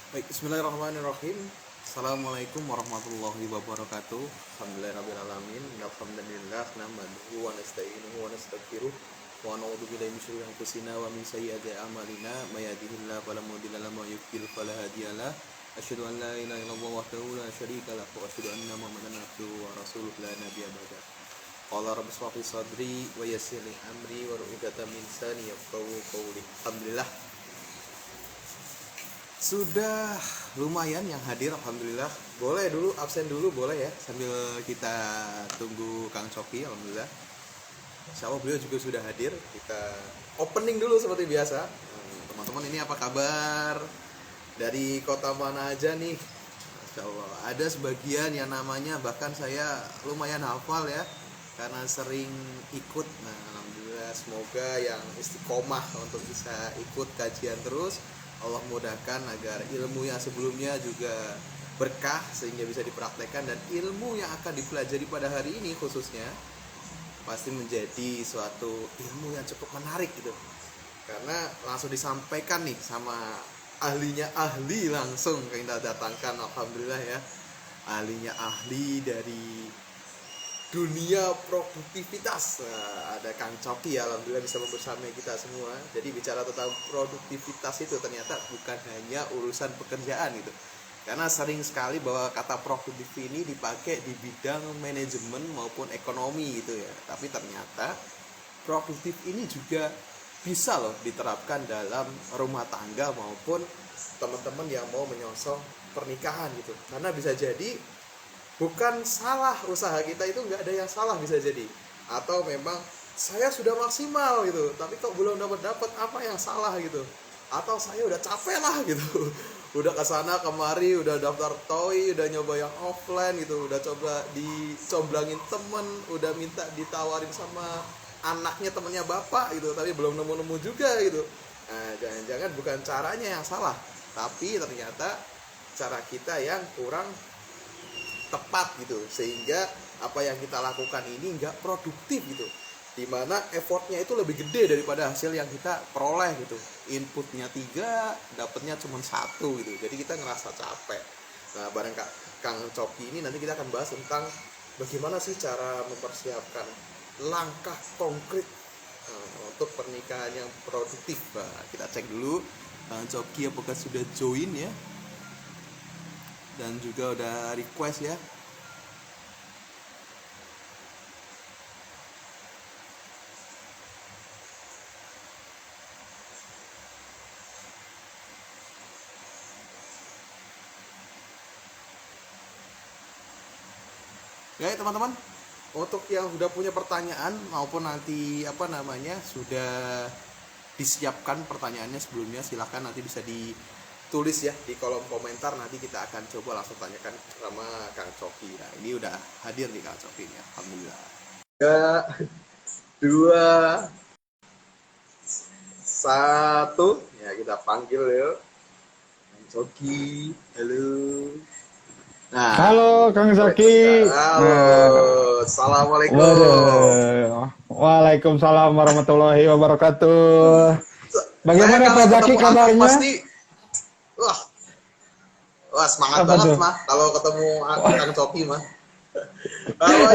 Baik, bismillahirrahmanirrahim. Assalamualaikum warahmatullahi wabarakatuh. Alhamdulillahirrahmanirrahim. Alhamdulillah, nahmaduhu wa nasta'inuhu wa nastaghfiruh wa na'udzu billahi min syururi anfusina wa min sayyiati a'malina. May yahdihillahu fala mudilla lahu wa may yudlil fala hadiya lahu. Asyhadu an la ilaha illallah wahdahu la syarika lahu wa asyhadu anna Muhammadan abduhu wa rasuluhu la nabiyya ba'da. Qala rabbi shrah li sadri wa yassir li amri wahlul 'uqdatam min lisani yafqahu qawli. Alhamdulillah, sudah lumayan yang hadir, alhamdulillah. Boleh dulu absen dulu, boleh ya, sambil kita tunggu Kang Coki. Alhamdulillah, insya Allah beliau juga sudah hadir. Kita opening dulu seperti biasa. Teman-teman, ini apa kabar? Dari kota mana aja nih? Insya Allah ada sebagian yang namanya bahkan saya lumayan hafal ya, karena sering ikut. Nah, alhamdulillah, semoga yang istiqomah untuk bisa ikut kajian terus, Allah mudahkan agar ilmu yang sebelumnya juga berkah sehingga bisa dipraktekkan, dan ilmu yang akan dipelajari pada hari ini khususnya pasti menjadi suatu ilmu yang cukup menarik gitu, karena langsung disampaikan nih sama ahlinya ahli, langsung kita datangkan. Alhamdulillah ya, ahlinya ahli dari dunia produktivitas. Nah, ada Kang Coki ya, alhamdulillah bisa membersamai kita semua. Jadi bicara tentang produktivitas itu ternyata bukan hanya urusan pekerjaan gitu. Karena sering sekali bahwa kata produktif ini dipakai di bidang manajemen maupun ekonomi gitu ya. Tapi ternyata produktif ini juga bisa loh diterapkan dalam rumah tangga maupun teman-teman yang mau menyongsong pernikahan gitu. Karena bisa jadi bukan salah usaha kita itu, nggak ada yang salah bisa jadi, atau memang saya sudah maksimal gitu tapi kok belum dapat apa yang salah gitu, atau saya udah capek lah gitu udah kesana kemari, udah daftar TOEI, udah nyoba yang offline gitu, udah coba dicomblangin temen, udah minta ditawarin sama anaknya temennya bapak gitu, tapi belum nemu-nemu juga gitu. Nah, jangan-jangan bukan caranya yang salah, tapi ternyata cara kita yang kurang tepat gitu, sehingga apa yang kita lakukan ini nggak produktif gitu, dimana effortnya itu lebih gede daripada hasil yang kita peroleh gitu. Inputnya 3, dapatnya cuma 1 gitu, jadi kita ngerasa capek. Nah, bareng Kang Coki ini nanti kita akan bahas tentang bagaimana sih cara mempersiapkan langkah konkret untuk pernikahan yang produktif. Nah, kita cek dulu Kang Coki apakah sudah join ya, dan juga udah request ya. Ya teman-teman, untuk yang sudah punya pertanyaan maupun nanti sudah disiapkan pertanyaannya sebelumnya, silahkan nanti bisa ditulis ya di kolom komentar, nanti kita akan coba langsung tanyakan sama Kang Coki. Nah, ini udah hadir nih Kang Coki ya, alhamdulillah. 3, 2, 1, ya kita panggil ya Kang Coki. Halo. Nah, halo Kang Zaki. Halo, assalamualaikum. Waalaikumsalam warahmatullahi wabarakatuh. Bagaimana Pak Zaki kabarnya? Pasti, wah semangat apa banget mah kalau ketemu Kang Coki mah.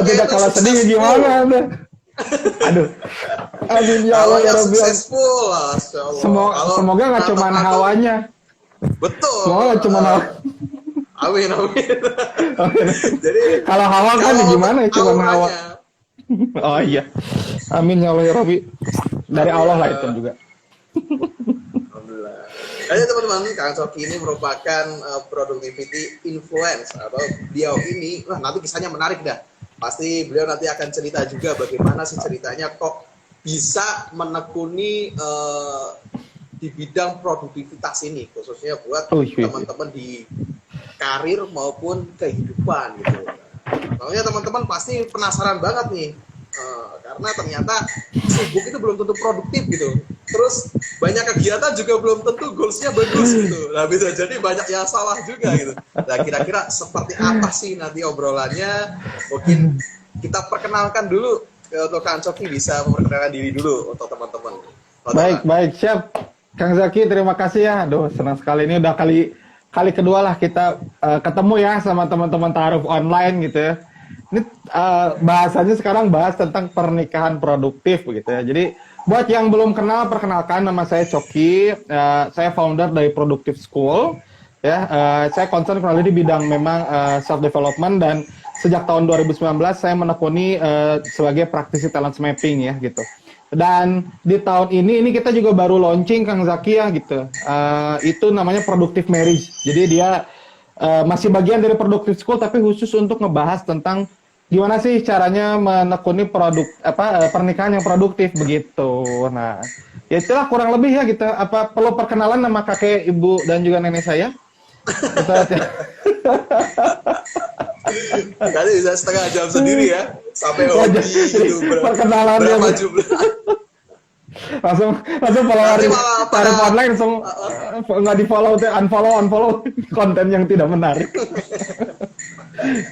Tidak, kalau sedih gimana Anda? Aduh, amin ya Allah ya Rabbi. Successful lah, semoga nggak cuma hawanya. Betul. Semoga nggak cuma hawa. Amin. Jadi kalau hawa kan gimana ya, cuma hawa. Oh iya, amin ya Allah ya Rabbi. Dari Allah lah itu juga. Alhamdulillah. Jadi teman-teman, Kang Coki ini merupakan productivity influence, atau beliau ini, nanti kisahnya menarik dah. Pasti beliau nanti akan cerita juga bagaimana sih ceritanya kok bisa menekuni di bidang produktivitas ini, khususnya buat teman-teman di karir maupun kehidupan gitu. Makanya teman-teman pasti penasaran banget nih, karena ternyata sibuk itu belum tentu produktif gitu. Terus banyak kegiatan juga belum tentu goalsnya bagus gitu. Nah, bisa jadi banyak yang salah juga gitu. Nah, kira-kira seperti apa sih nanti obrolannya? Mungkin kita perkenalkan dulu untuk Kang Coki, bisa memperkenalkan diri dulu untuk teman-teman. Baik, siap. Kang Zaki, terima kasih ya. Aduh, senang sekali, ini udah kali kedua lah kita ketemu ya sama teman-teman Ta'aruf online gitu ya. Ini bahasanya sekarang bahas tentang pernikahan produktif begitu ya. Jadi buat yang belum kenal, perkenalkan, nama saya Coki. Saya founder dari Productive School. Ya, saya concern kurang lebih di bidang memang self development, dan sejak tahun 2019 saya menekuni sebagai praktisi talent mapping ya gitu. Dan di tahun ini kita juga baru launching Kang Zaki ya gitu. Itu namanya Productive Marriage. Jadi dia masih bagian dari Productive School tapi khusus untuk ngebahas tentang gimana sih caranya menekuni pernikahan yang produktif begitu. Nah, ya itulah kurang lebih ya gitu. Apa perlu perkenalan nama kakek, ibu, dan juga nenek saya? Kali bisa setengah jam sendiri ya, sampai hobi gitu. Perkenalan berapa ya, jumlah? langsung follower Ta'aruf online langsung nggak di follow, unfollow konten yang tidak menarik.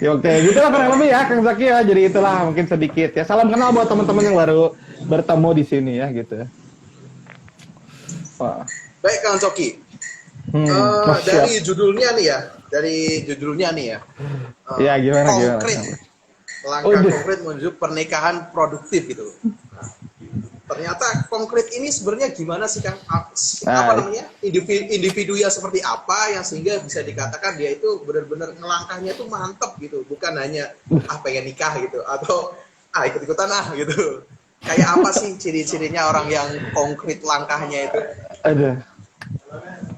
Ya, oke, gitu lah kurang lebih ya Kang Zaki ya. Jadi itulah mungkin sedikit ya. Salam kenal buat teman-teman yang baru bertemu di sini ya gitu. Wah. Baik Kang Coki. Dari judulnya nih ya. Ya gimana konkret. gimana. Langkah konkret menuju pernikahan produktif gitu. Ternyata konkret ini sebenarnya gimana sih Kang? Apa namanya? Individu yang seperti apa yang sehingga bisa dikatakan dia itu benar-benar ngelangkahnya tuh mantep gitu, bukan hanya pengen nikah gitu atau ikut-ikutan gitu. Kayak apa sih ciri-cirinya orang yang konkret langkahnya itu? Aduh.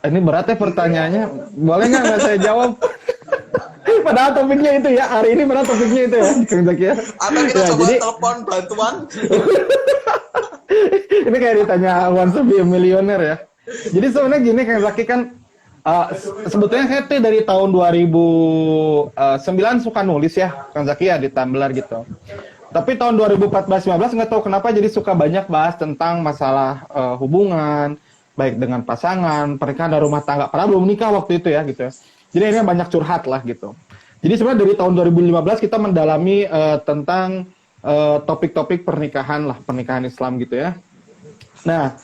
Ini berat ya pertanyaannya. Boleh nggak saya jawab? Padahal topiknya itu ya, hari ini padahal topiknya itu ya, Kang Zaki ya. Atau kita coba telepon bantuan? Ini kayak ditanya once to be a millionaire ya. Jadi sebenarnya gini Kang Zaki kan, sebetulnya saya tuh dari tahun 2009 suka nulis ya Kang Zaki ya di Tumblr gitu. Tapi tahun 2014-15 nggak tahu kenapa jadi suka banyak bahas tentang masalah hubungan, baik dengan pasangan, pernikahan dan rumah tangga. Padahal belum nikah waktu itu ya gitu. Jadi akhirnya banyak curhat lah gitu. Jadi sebenarnya dari tahun 2015 kita mendalami tentang topik-topik pernikahan lah, pernikahan Islam gitu ya. Nah,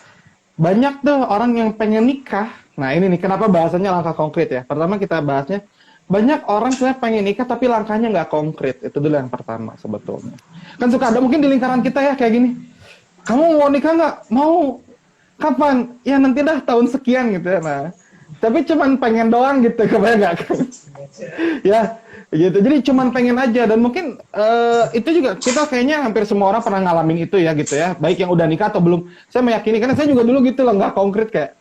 banyak tuh orang yang pengen nikah. Nah ini nih kenapa bahasanya langkah konkret ya. Pertama kita bahasnya, banyak orang sebenarnya pengen nikah tapi langkahnya nggak konkret. Itu dulu yang pertama sebetulnya. Kan suka ada mungkin di lingkaran kita ya kayak gini. Kamu mau nikah nggak? Mau. Kapan? Ya nanti dah tahun sekian gitu ya. Nah, tapi cuman pengen doang gitu, kebayang nggak kan? Ya, gitu. Jadi cuman pengen aja, dan mungkin itu juga kita kayaknya hampir semua orang pernah ngalamin itu ya gitu ya. Baik yang udah nikah atau belum. Saya meyakini karena saya juga dulu gitu loh, nggak konkret kayak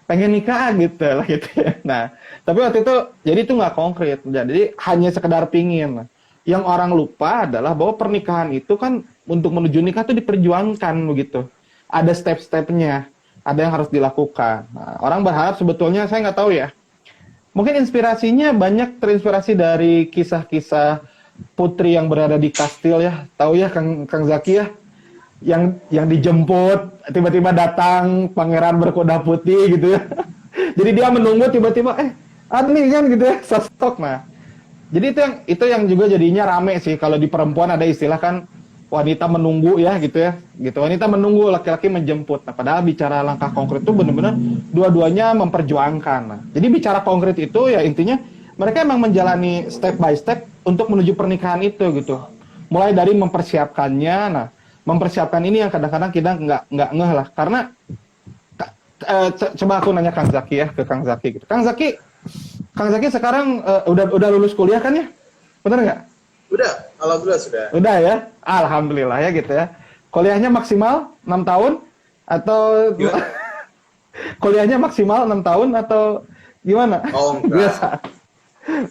pengen nikah gitu lah gitu ya. Nah, tapi waktu itu jadi itu nggak konkret. Jadi hanya sekedar pingin. Yang orang lupa adalah bahwa pernikahan itu kan untuk menuju nikah itu diperjuangkan begitu. Ada step-stepnya. Ada yang harus dilakukan. Nah, orang berharap sebetulnya, saya nggak tahu ya, mungkin inspirasinya banyak terinspirasi dari kisah-kisah putri yang berada di kastil ya, tahu ya Kang Zaki ya, yang dijemput tiba-tiba datang pangeran berkuda putih gitu ya. Jadi dia menunggu tiba-tiba nih kan gitu ya, sosok. Nah, jadi itu yang juga jadinya rame sih. Kalau di perempuan ada istilah kan, wanita menunggu ya gitu ya, gitu. Wanita menunggu, laki-laki menjemput. Nah, padahal bicara langkah konkret itu benar-benar dua-duanya memperjuangkan. Nah, jadi bicara konkret itu ya intinya mereka emang menjalani step by step untuk menuju pernikahan itu gitu. Mulai dari mempersiapkannya. Nah, mempersiapkan ini yang kadang-kadang kita nggak ngeh lah, karena coba aku nanya Kang Zaki ya, ke Kang Zaki gitu. Kang Zaki sekarang udah lulus kuliah kan ya? Bener nggak? Udah, alhamdulillah sudah. Udah ya? Alhamdulillah ya gitu ya. Kuliahnya maksimal 6 tahun atau kuliahnya maksimal 6 tahun atau gimana? Oh, enggak. Biasa.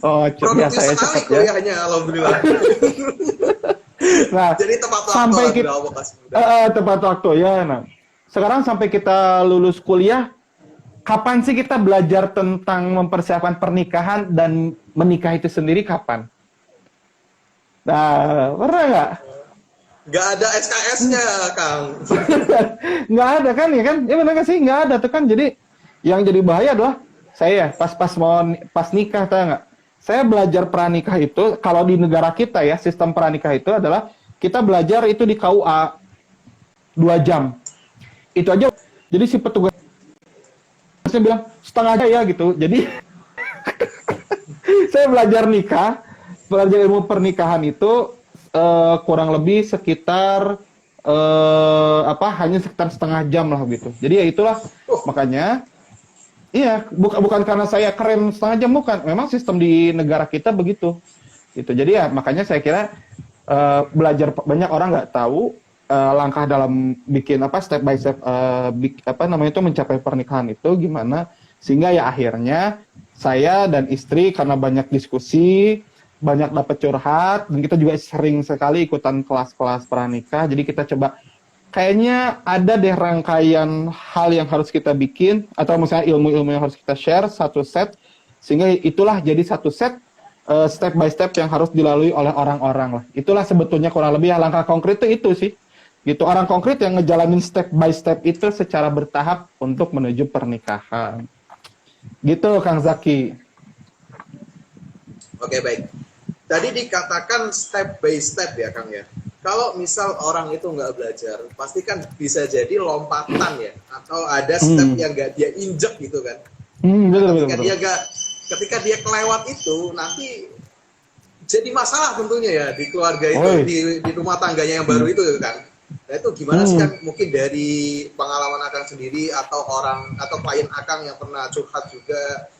Oh, biasa ya cepet ya. Kuliahnya alhamdulillah. Nah, jadi tepat waktu sampai kita tepat waktu ya. Nah, sekarang sampai kita lulus kuliah, kapan sih kita belajar tentang mempersiapkan pernikahan dan menikah itu sendiri kapan? Nah, pernah nggak? Nggak ada SKS-nya, Kang. Nggak ada kan ya kan? Ya benar nggak sih? Nggak ada tuh kan. Jadi yang jadi bahaya adalah saya pas nikah, tahu nggak? Saya belajar pranikah itu kalau di negara kita ya, sistem pranikah itu adalah kita belajar itu di KUA 2 jam. Itu aja. Jadi si petugasnya bilang setengah aja ya gitu. Jadi Saya belajar ilmu pernikahan itu kurang lebih sekitar hanya sekitar setengah jam lah gitu. Jadi ya itulah makanya iya bukan karena saya keren setengah jam, bukan. Memang sistem di negara kita begitu. Gitu. Jadi ya makanya saya kira belajar banyak orang nggak tahu langkah dalam bikin step by step mencapai pernikahan itu gimana, sehingga ya akhirnya saya dan istri karena banyak diskusi, banyak dapat curhat, dan kita juga sering sekali ikutan kelas-kelas pranikah. Jadi kita coba kayaknya ada deh rangkaian hal yang harus kita bikin atau misalnya ilmu-ilmu yang harus kita share satu set, sehingga itulah jadi satu set step by step yang harus dilalui oleh orang-orang lah. Itulah sebetulnya kurang lebih langkah konkret itu sih. Gitu, orang konkret yang ngejalanin step by step itu secara bertahap untuk menuju pernikahan. Gitu, Kang Zaki. Oke, baik. Tadi dikatakan step by step ya, Kang ya. Kalau misal orang itu nggak belajar, pasti kan bisa jadi lompatan ya, atau ada step yang nggak dia injek gitu kan. Betul. Ketika dia kelewat itu, nanti jadi masalah tentunya ya di keluarga itu, di rumah tangganya yang baru itu kan. Nah itu gimana sih kan, mungkin dari pengalaman Akang sendiri atau klien Akang yang pernah curhat juga,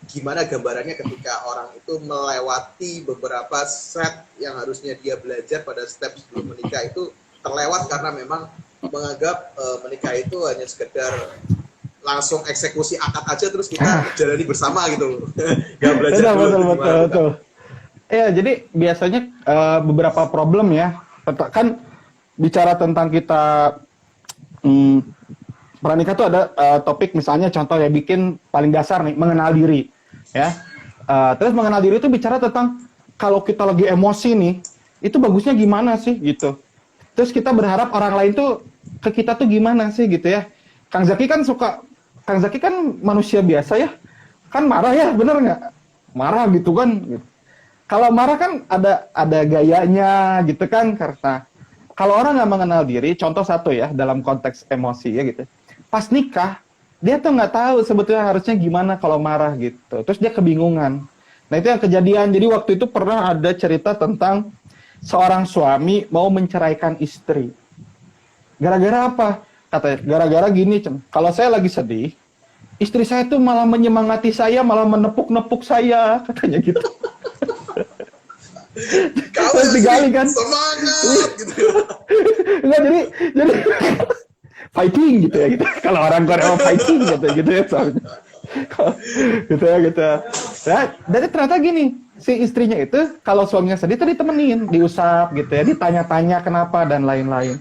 gimana gambarannya ketika orang itu melewati beberapa set yang harusnya dia belajar pada step sebelum menikah itu terlewat karena memang menganggap menikah itu hanya sekedar langsung eksekusi akad aja terus kita jalani bersama gitu. Gak belajar betul. Ya jadi biasanya beberapa problem ya, kan bicara tentang kita pranikah tuh ada topik misalnya contoh ya, bikin paling dasar nih, mengenal diri ya. Terus mengenal diri itu bicara tentang kalau kita lagi emosi nih, itu bagusnya gimana sih gitu. Terus kita berharap orang lain tuh ke kita tuh gimana sih gitu ya. Kang Zaki kan manusia biasa ya, kan marah ya, bener nggak? Marah gitu kan. Gitu. Kalau marah kan ada gayanya gitu kan, karena kalau orang nggak mengenal diri, contoh satu ya, dalam konteks emosi ya gitu. Pas nikah, dia tuh nggak tahu sebetulnya harusnya gimana kalau marah gitu. Terus dia kebingungan. Nah itu yang kejadian. Jadi waktu itu pernah ada cerita tentang seorang suami mau menceraikan istri. Gara-gara apa? Katanya, gara-gara gini, kalau saya lagi sedih, istri saya tuh malah menyemangati saya, malah menepuk-nepuk saya, katanya gitu. Kalau digali kan semangat gitu. Enggak, jadi fighting gitu ya gitu. Kalau orang Korea fighting gitu ya soalnya. gitu. Nah, dan ternyata gini, si istrinya itu kalau suaminya sedih tuh ditemenin, diusap gitu ya, ditanya-tanya kenapa dan lain-lain.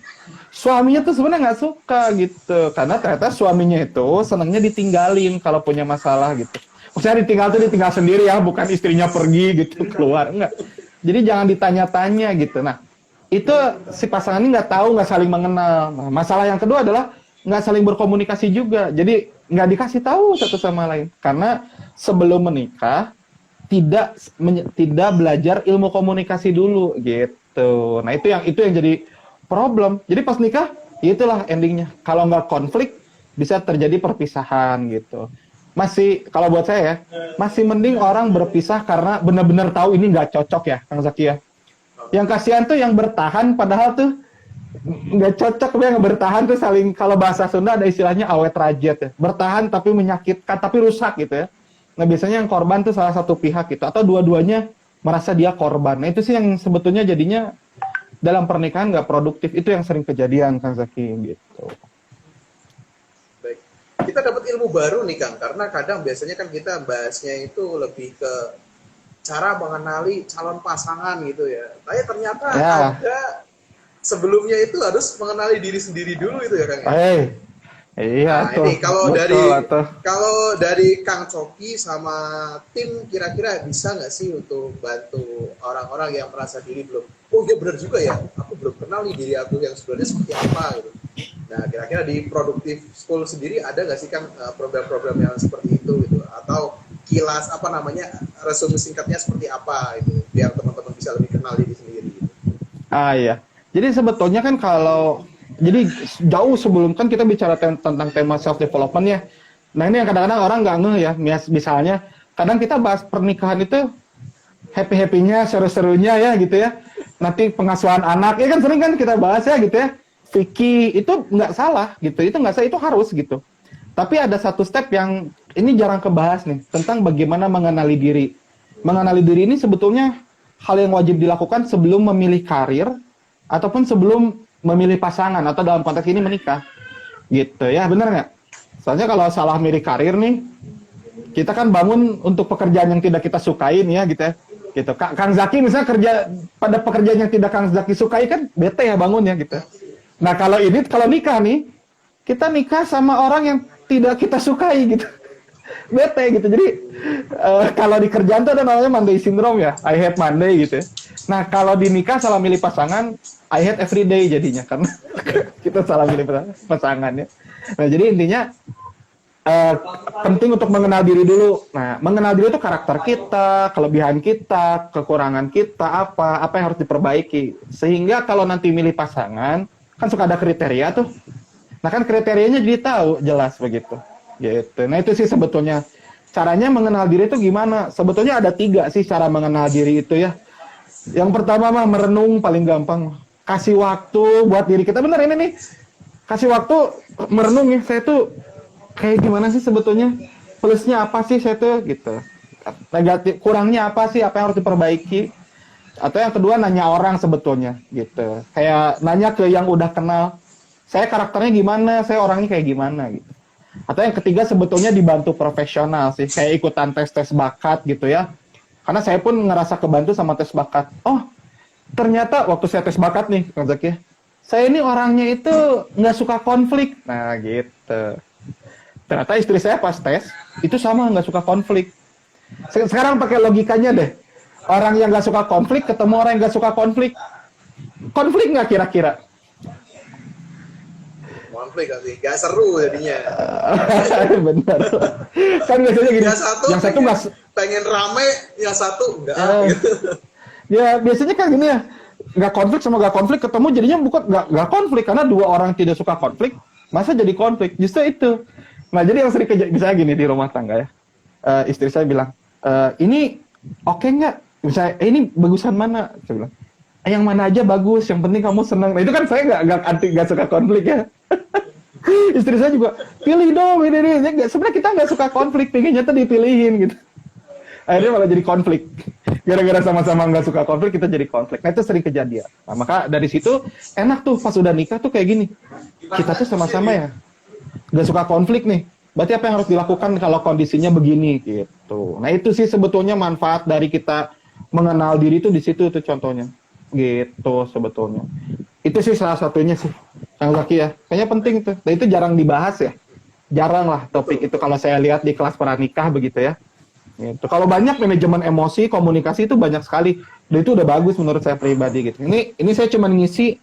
Suaminya tuh sebenarnya nggak suka gitu, karena ternyata suaminya itu senangnya ditinggalin kalau punya masalah gitu. Maksudnya ditinggal sendiri ya, bukan istrinya pergi gitu keluar, enggak. Jadi jangan ditanya-tanya gitu. Nah, itu si pasangan ini nggak tahu, nggak saling mengenal. Nah, masalah yang kedua adalah nggak saling berkomunikasi juga. Jadi nggak dikasih tahu satu sama lain. Karena sebelum menikah tidak belajar ilmu komunikasi dulu gitu. Nah itu yang jadi problem. Jadi pas nikah, itulah endingnya. Kalau nggak konflik, bisa terjadi perpisahan gitu. Kalau buat saya ya, masih mending orang berpisah karena benar-benar tahu ini nggak cocok ya, Kang Zaki ya. Yang kasihan tuh yang bertahan, padahal tuh nggak cocok, yang bertahan tuh saling, kalau bahasa Sunda ada istilahnya awet rajet ya. Bertahan tapi menyakitkan, tapi rusak gitu ya. Nah biasanya yang korban tuh salah satu pihak gitu, atau dua-duanya merasa dia korban. Nah itu sih yang sebetulnya jadinya dalam pernikahan nggak produktif, itu yang sering kejadian, Kang Zaki gitu. Kita dapat ilmu baru nih Kang, karena kadang biasanya kan kita bahasnya itu lebih ke cara mengenali calon pasangan gitu ya. Tapi ternyata ada sebelumnya itu harus mengenali diri sendiri dulu itu ya Kang. Iya. Nah, ini kalau dari Kang Coki sama tim kira-kira bisa nggak sih untuk bantu orang-orang yang merasa diri belum, oh iya benar juga ya, aku belum kenal nih diri aku yang sebenarnya seperti apa gitu. Nah, kira-kira di Productive School sendiri ada nggak sih kan program-program yang seperti itu gitu, atau kilas resume singkatnya seperti apa itu, biar teman-teman bisa lebih kenal diri sendiri gitu. Iya. Jadi sebetulnya kan jadi jauh sebelum kan kita bicara tentang tema self development ya. Nah ini yang kadang-kadang orang nggak ngeh ya, misalnya kadang kita bahas pernikahan itu happy-happynya, seru-serunya ya gitu ya. Nanti pengasuhan anak, ya kan sering kan kita bahas ya gitu ya. Fikih, itu nggak salah gitu, itu nggak salah, itu harus gitu. Tapi ada satu step yang ini jarang kebahas nih, tentang bagaimana mengenali diri. Mengenali diri ini sebetulnya hal yang wajib dilakukan sebelum memilih karir, ataupun sebelum memilih pasangan, atau dalam konteks ini menikah. Gitu ya, bener nggak? Soalnya kalau salah milih karir nih, kita kan bangun untuk pekerjaan yang tidak kita sukain ya gitu ya. Gitu. Kang Zaki misalnya kerja pada pekerjaan yang tidak Kang Zaki sukai kan bete ya bangunnya gitu. Nah kalau nikah nih, kita nikah sama orang yang tidak kita sukai gitu. Bete gitu. Jadi kalau di kerjaan tuh ada namanya Monday syndrome ya. I hate Monday gitu ya. Nah kalau di nikah salah milih pasangan, I hate every day jadinya karena kita salah milih pasangan ya. Nah jadi intinya penting untuk mengenal diri dulu. Nah, mengenal diri itu karakter kita, kelebihan kita, kekurangan kita, apa yang harus diperbaiki. Sehingga kalau nanti milih pasangan, kan suka ada kriteria tuh. Nah, kan kriterianya jadi tahu jelas begitu. Gitu. Nah, itu sih sebetulnya caranya mengenal diri itu gimana? Sebetulnya ada 3 sih cara mengenal diri itu ya. Yang pertama mah merenung paling gampang. Kasih waktu buat diri kita. Bener ini nih. Kasih waktu merenung ya. Saya tuh kayak gimana sih sebetulnya, plusnya apa sih saya tuh gitu, negatif kurangnya apa sih, apa yang harus diperbaiki. Atau yang kedua nanya orang sebetulnya gitu, kayak nanya ke yang udah kenal, saya karakternya gimana, saya orangnya kayak gimana gitu. Atau yang ketiga sebetulnya dibantu profesional sih, kayak ikutan tes bakat gitu ya, karena saya pun ngerasa kebantu sama tes bakat. Oh ternyata waktu saya tes bakat nih Kang Zaki, saya ini orangnya itu nggak suka konflik. Nah gitu. Ternyata istri saya pas tes, itu sama, nggak suka konflik. Sekarang pakai logikanya deh. Orang yang nggak suka konflik, ketemu orang yang nggak suka konflik. Konflik nggak kira-kira? Konflik sih, nggak seru jadinya. Benar. Kan biasanya gini, yang satu pengen rame, yang satu enggak. Ya, biasanya kan gini ya, nggak konflik sama nggak konflik, ketemu jadinya bukan nggak konflik, karena 2 orang tidak suka konflik, masa jadi konflik? Justru itu. Nah, jadi yang sering misalnya gini di rumah tangga ya, istri saya bilang, ini oke nggak? Misalnya, ini bagusan mana? Saya bilang, yang mana aja bagus, yang penting kamu senang. Nah, itu kan saya nggak suka konflik ya. Istri saya juga, pilih dong ini. Sebenarnya kita nggak suka konflik, pengennya tuh dipilihin gitu. Akhirnya malah jadi konflik. Gara-gara sama-sama nggak suka konflik, kita jadi konflik. Nah, itu sering kejadian. Nah, maka dari situ, enak tuh pas udah nikah tuh kayak gini. Kita tuh sama-sama ya nggak suka konflik nih, berarti apa yang harus dilakukan kalau kondisinya begini gitu. Nah itu sih sebetulnya manfaat dari kita mengenal diri itu di situ tuh contohnya gitu sebetulnya. Itu sih salah satunya sih yang Zaki ya, kayaknya penting tuh. Dan itu jarang dibahas ya, jarang lah topik itu kalau saya lihat di kelas pranikah begitu ya. Gitu. Kalau banyak manajemen emosi, komunikasi itu banyak sekali. Dan itu udah bagus menurut saya pribadi gitu. Ini saya cuma ngisi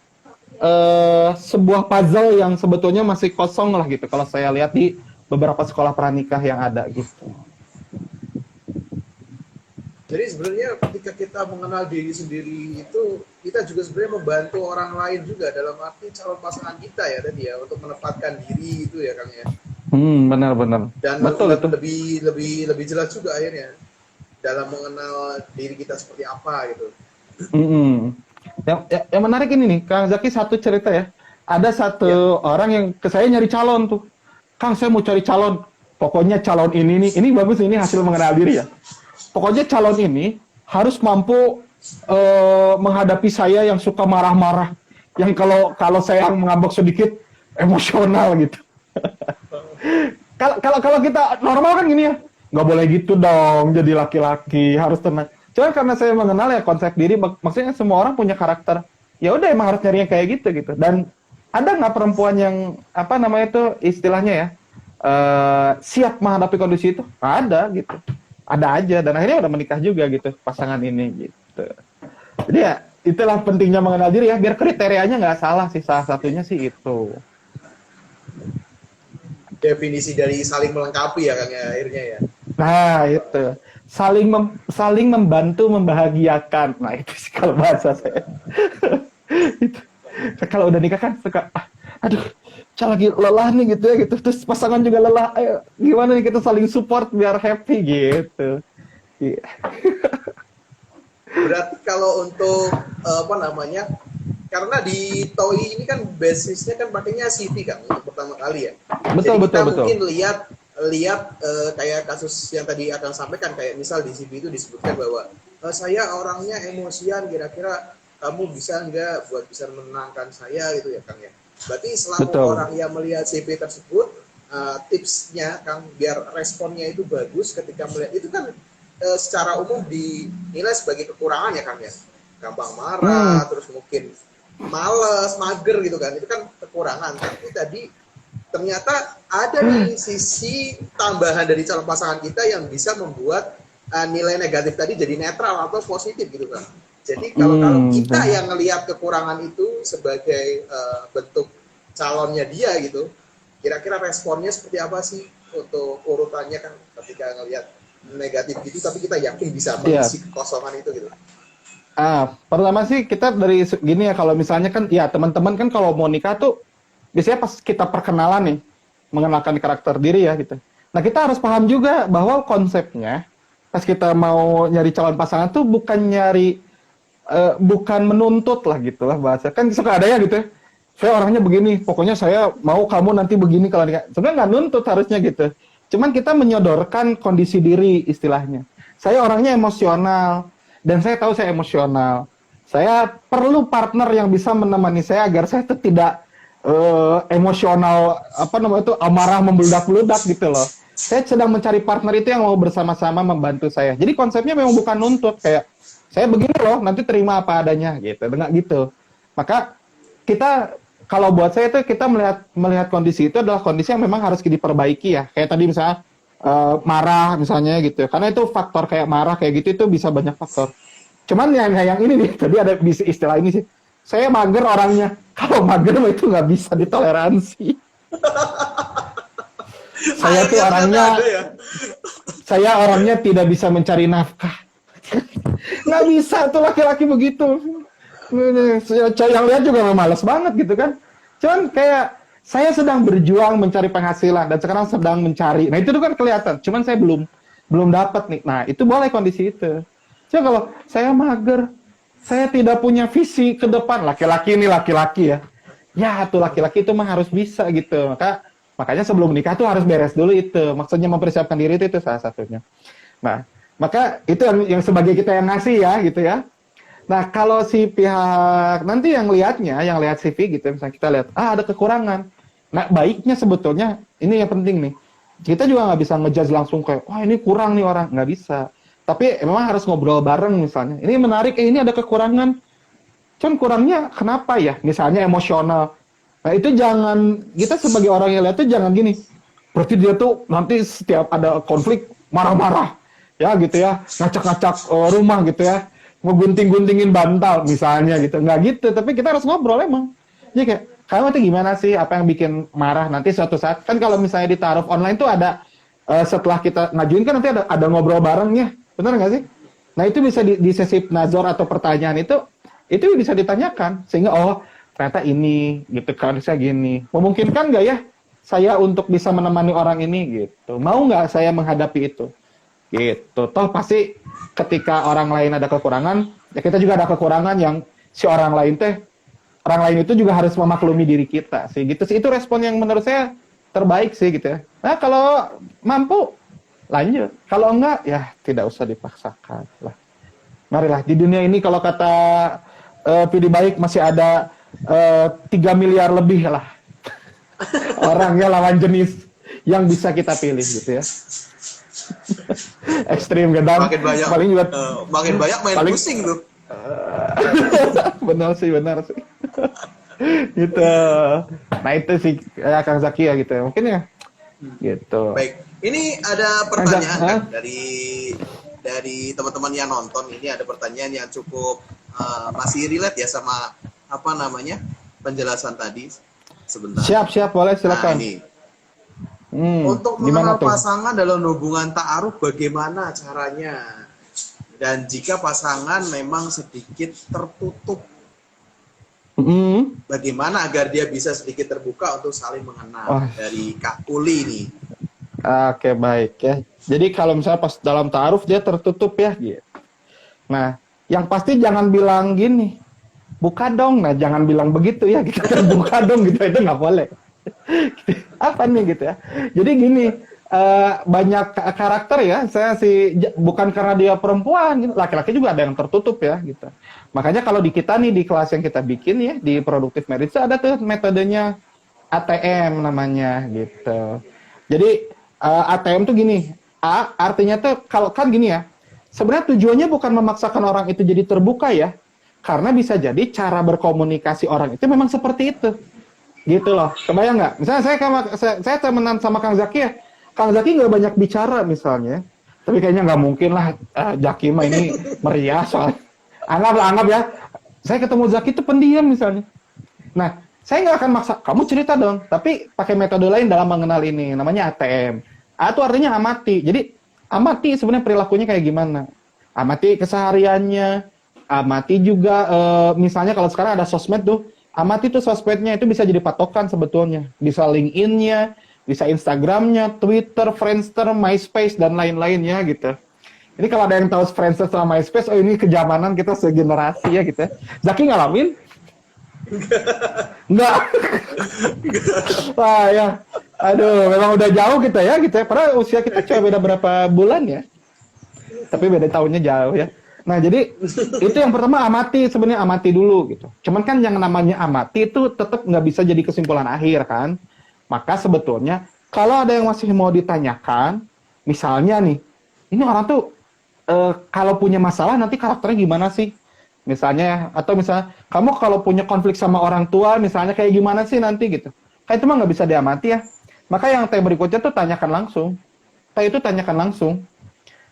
sebuah puzzle yang sebetulnya masih kosong lah gitu kalau saya lihat di beberapa sekolah pranikah yang ada gitu. Jadi sebenarnya ketika kita mengenal diri sendiri itu kita juga sebenarnya membantu orang lain juga dalam arti calon pasangan kita ya tadi ya untuk menempatkan diri itu ya Kang ya. Benar. Dan betul itu. lebih jelas juga akhirnya dalam mengenal diri kita seperti apa gitu. Yang menarik ini nih, Kang Zaki, satu cerita ya. Ada satu orang yang ke saya nyari calon tuh. Kang, saya mau cari calon. Pokoknya calon ini bagus, ini hasil mengenal diri ya. Pokoknya calon ini harus mampu menghadapi saya yang suka marah-marah. Yang kalau saya mengambek sedikit, emosional gitu. Kalau kita normal kan gini ya, nggak boleh gitu dong, jadi laki-laki, harus tenang. Cuma karena saya mengenal ya konsep diri, maksudnya semua orang punya karakter. Ya udah emang harus nyari yang kayak gitu. Dan ada nggak perempuan yang apa namanya itu istilahnya ya siap menghadapi kondisi itu? Ada gitu. Ada aja dan akhirnya udah menikah juga gitu pasangan ini gitu. Jadi ya itulah pentingnya mengenal diri ya, biar kriterianya nggak salah sih, salah satunya sih itu. Definisi dari saling melengkapi ya Kang ya akhirnya ya. Nah itu. Saling membantu membahagiakan. Nah itu sih kalau bahasa saya. Itu. Kalau udah nikah kan suka, aduh saya lagi lelah nih gitu ya gitu, terus pasangan juga lelah, ayo gimana nih kita saling support biar happy gitu. Iya. Berarti kalau untuk apa namanya, karena di TOI ini kan basisnya kan pakainya CV kan untuk pertama kali ya. Betul Jadi betul kita betul. mungkin lihat kayak kasus yang tadi akan sampaikan, kayak misal di CV itu disebutkan bahwa saya orangnya emosian, kira-kira kamu bisa nggak buat bisa menenangkan saya gitu ya Kang ya. Berarti selaku Betul. orang yang melihat CV tersebut, tipsnya Kang biar responnya itu bagus ketika melihat itu kan secara umum dinilai sebagai kekurangan ya Kang ya. Gampang Hmm, marah, terus mungkin males, mager gitu kan. Itu kan kekurangan. Tapi tadi ternyata ada nih sisi tambahan dari calon pasangan kita yang bisa membuat nilai negatif tadi jadi netral atau positif gitu kan. Jadi kalau kita benar. yang ngelihat kekurangan itu sebagai bentuk calonnya dia gitu, kira-kira responnya seperti apa sih untuk urutannya kan ketika ngelihat negatif gitu, tapi kita yakin bisa Iya. mengisi kekosongan itu gitu. Pertama sih kita dari gini ya, kalau misalnya kan ya teman-teman kan kalau mau nikah tuh biasanya pas kita perkenalan nih, mengenalkan karakter diri ya gitu. Nah, kita harus paham juga bahwa konsepnya pas kita mau nyari calon pasangan tuh bukan nyari bukan menuntut lah gitu lah bahasa. Kan suka ada ya gitu ya. Saya orangnya begini, pokoknya saya mau kamu nanti begini kalau nikah. Sebenarnya nggak nuntut harusnya gitu. Cuman kita menyodorkan kondisi diri istilahnya. Saya orangnya emosional dan saya tahu saya emosional. Saya perlu partner yang bisa menemani saya agar saya itu tidak emosional apa namanya itu amarah membludak-bludak gitu loh. Saya sedang mencari partner itu yang mau bersama-sama membantu saya. Jadi konsepnya memang bukan nuntut kayak saya begini loh, nanti terima apa adanya gitu, enggak gitu. Maka kita kalau buat saya itu kita melihat melihat kondisi itu adalah kondisi yang memang harus diperbaiki ya. Kayak tadi misalnya marah misalnya gitu. Karena itu faktor kayak marah kayak gitu itu bisa banyak faktor. Cuman yang ini nih, tadi ada istilah ini sih. Saya mager orangnya. Kalau mager itu nggak bisa ditoleransi. Saya tuh Akhirnya ternyata ada orangnya, ya. saya orangnya tidak bisa mencari nafkah. Nggak bisa tuh laki-laki begitu. Yang lihat juga males banget gitu kan. Cuman kayak saya sedang berjuang mencari penghasilan dan sekarang sedang mencari. Nah itu tuh kan kelihatan. Cuman saya belum belum dapat nih. Nah itu boleh kondisi itu. Coba kalau saya mager, saya tidak punya visi ke depan. Laki-laki ini laki-laki ya. Ya tuh laki-laki itu mah harus bisa gitu. Makanya sebelum menikah tuh harus beres dulu itu. Maksudnya mempersiapkan diri itu salah satunya. Nah, maka itu yang sebagai kita yang ngasih ya gitu ya. Nah, kalau si pihak nanti yang lihatnya, yang lihat CV gitu, misalnya kita lihat, ada kekurangan. Nah, baiknya sebetulnya, ini yang penting nih, kita juga nggak bisa ngejudge langsung kayak, wah ini kurang nih orang, nggak bisa. Tapi memang harus ngobrol bareng misalnya. Ini menarik, ini ada kekurangan. Cuman kurangnya kenapa ya? Misalnya emosional. Nah, itu jangan, kita sebagai orang yang lihat tuh jangan gini. Berarti dia tuh nanti setiap ada konflik, marah-marah. Ya gitu ya, ngacak-ngacak rumah gitu ya ngegunting-guntingin bantal misalnya gitu. Nggak gitu, tapi kita harus ngobrol emang. Jadi kayak, kamu tuh gimana sih, apa yang bikin marah nanti suatu saat. Kan kalau misalnya di taruh online tuh ada, setelah kita ngajuin kan nanti ada ngobrol barengnya. Benar nggak sih? Nah itu bisa di sesi nazar atau pertanyaan itu bisa ditanyakan. Sehingga, oh ternyata ini gitu kan, saya gini. Memungkinkan nggak ya saya untuk bisa menemani orang ini gitu. Mau nggak saya menghadapi itu? Gitu. Toh pasti ketika orang lain ada kekurangan, ya kita juga ada kekurangan yang si orang lain itu juga harus memaklumi diri kita sih. Gitu sih, itu respon yang menurut saya terbaik sih gitu ya. Nah, kalau mampu lanjut. Kalau enggak ya tidak usah dipaksakan lah. Marilah di dunia ini kalau kata Pidi Baik masih ada 3 miliar lebih lah orangnya lawan jenis yang bisa kita pilih gitu ya. Ekstrim gedam Makin banyak paling juga makin banyak main paling pusing tuh. benar sih gitu. Nah itu sih ya Kang Zaki ya gitu ya. Mungkin ya gitu. Baik, ini ada Kang Zaki, pertanyaan kan dari teman-teman yang nonton. Ini ada pertanyaan yang cukup masih relate ya sama apa namanya penjelasan tadi. Sebentar. siap boleh Nah silakan. ini untuk Gimana mengenal tuh? pasangan dalam hubungan ta'aruf bagaimana caranya? Dan jika pasangan memang sedikit tertutup, Mm. Bagaimana agar dia bisa sedikit terbuka untuk saling mengenal Wah, dari Kak Uli nih. oke baik ya. Jadi kalau misalnya pas dalam ta'aruf dia tertutup ya gitu. Nah, yang pasti jangan bilang gini, buka dong. Nah, jangan bilang begitu ya, kita kan buka dong gitu, itu nggak boleh. Apa nih gitu ya. Jadi gini, banyak karakter ya, saya sih bukan karena dia perempuan, gitu. Laki-laki juga ada yang tertutup ya gitu. Makanya kalau di kita nih di kelas yang kita bikin ya di Productive Marriage ada tuh metodenya ATM namanya gitu. Jadi ATM tuh gini, A artinya tuh kalau kan gini ya, sebenarnya tujuannya bukan memaksakan orang itu jadi terbuka ya, karena bisa jadi cara berkomunikasi orang itu memang seperti itu, gitu loh. Kebayang nggak? Misalnya saya temenan sama Kang Zaki ya, Kang Zaki nggak banyak bicara misalnya, tapi kayaknya nggak mungkin lah Zaki mah ini meriah soal. Anggap ya, saya ketemu Zaki itu pendiam misalnya. Nah, saya nggak akan maksa, kamu cerita dong. Tapi pakai metode lain dalam mengenal ini, namanya ATM. A itu artinya amati. Jadi, amati sebenarnya perilakunya kayak gimana. Amati kesehariannya, amati juga, misalnya kalau sekarang ada sosmed tuh, amati tuh sosmednya, itu bisa jadi patokan sebetulnya. Bisa LinkedIn-nya, bisa Instagram-nya, Twitter, Friendster, MySpace, dan lain-lainnya gitu. Ini kalau ada yang tahu Friendster sama MySpace, oh ini kejamanan kita segenerasi ya gitu. Zaki ngalamin? Enggak. Wah ya. Aduh, memang udah jauh kita ya gitu ya. Padahal usia kita cuma beda berapa bulan ya. Tapi beda tahunnya jauh ya. Nah, jadi itu yang pertama amati, sebenarnya amati dulu gitu. Cuman kan yang namanya amati itu tetap nggak bisa jadi kesimpulan akhir kan. Maka sebetulnya kalau ada yang masih mau ditanyakan, misalnya nih, ini orang tuh kalau punya masalah nanti karakternya gimana sih? Misalnya, atau misalnya kamu kalau punya konflik sama orang tua misalnya kayak gimana sih nanti gitu, kayak itu mah nggak bisa diamati ya. Maka yang tanya berikutnya tuh tanyakan langsung, kayak itu tanyakan langsung.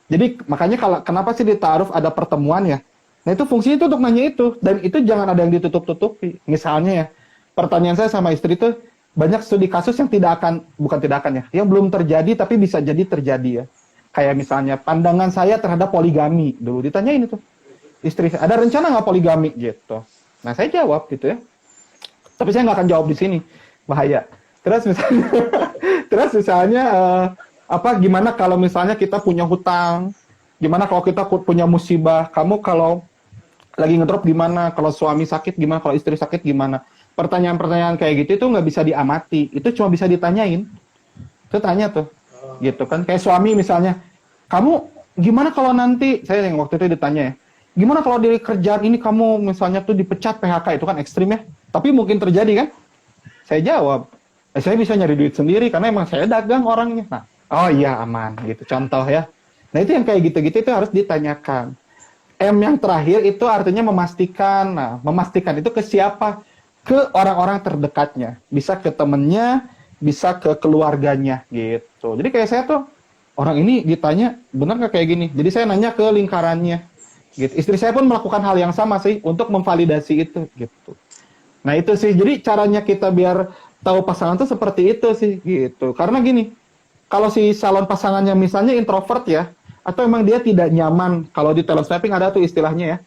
Jadi makanya kalau kenapa sih di ta'aruf ada pertemuan ya, nah itu fungsinya itu untuk nanya itu, dan itu jangan ada yang ditutup-tutupi. Misalnya ya, pertanyaan saya sama istri tuh banyak studi kasus yang bukan tidak akan ya, yang belum terjadi tapi bisa jadi terjadi ya. Kayak misalnya pandangan saya terhadap poligami, dulu ditanyain itu istri, ada rencana nggak poligami gitu. Nah saya jawab gitu ya. Tapi saya nggak akan jawab di sini, bahaya. Terus misalnya, terus misalnya gimana kalau misalnya kita punya hutang, gimana kalau kita punya musibah, kamu kalau lagi ngedrop gimana, kalau suami sakit gimana, kalau istri sakit gimana. Pertanyaan-pertanyaan kayak gitu itu nggak bisa diamati, itu cuma bisa ditanyain. Itu tanya tuh, gitu kan. Kayak suami misalnya, kamu gimana kalau nanti, saya yang waktu itu ditanya ya, gimana kalau di kerjaan ini kamu misalnya tuh dipecat PHK, itu kan ekstrim ya. Tapi mungkin terjadi kan? Saya jawab, saya bisa nyari duit sendiri karena emang saya dagang orangnya. Nah, oh iya aman gitu. Contoh ya. Nah itu yang kayak gitu-gitu itu harus ditanyakan. M yang terakhir itu artinya memastikan. Nah, memastikan itu ke siapa? Ke orang-orang terdekatnya. Bisa ke temennya, bisa ke keluarganya gitu. Jadi kayak saya tuh, orang ini ditanya, benar nggak kayak gini? Jadi saya nanya ke lingkarannya. Gitu. Istri saya pun melakukan hal yang sama sih untuk memvalidasi itu gitu. Nah itu sih, jadi caranya kita biar tahu pasangan tuh seperti itu sih gitu. Karena gini, kalau si calon pasangannya misalnya introvert ya, atau emang dia tidak nyaman, kalau di talent sniping ada tuh istilahnya ya,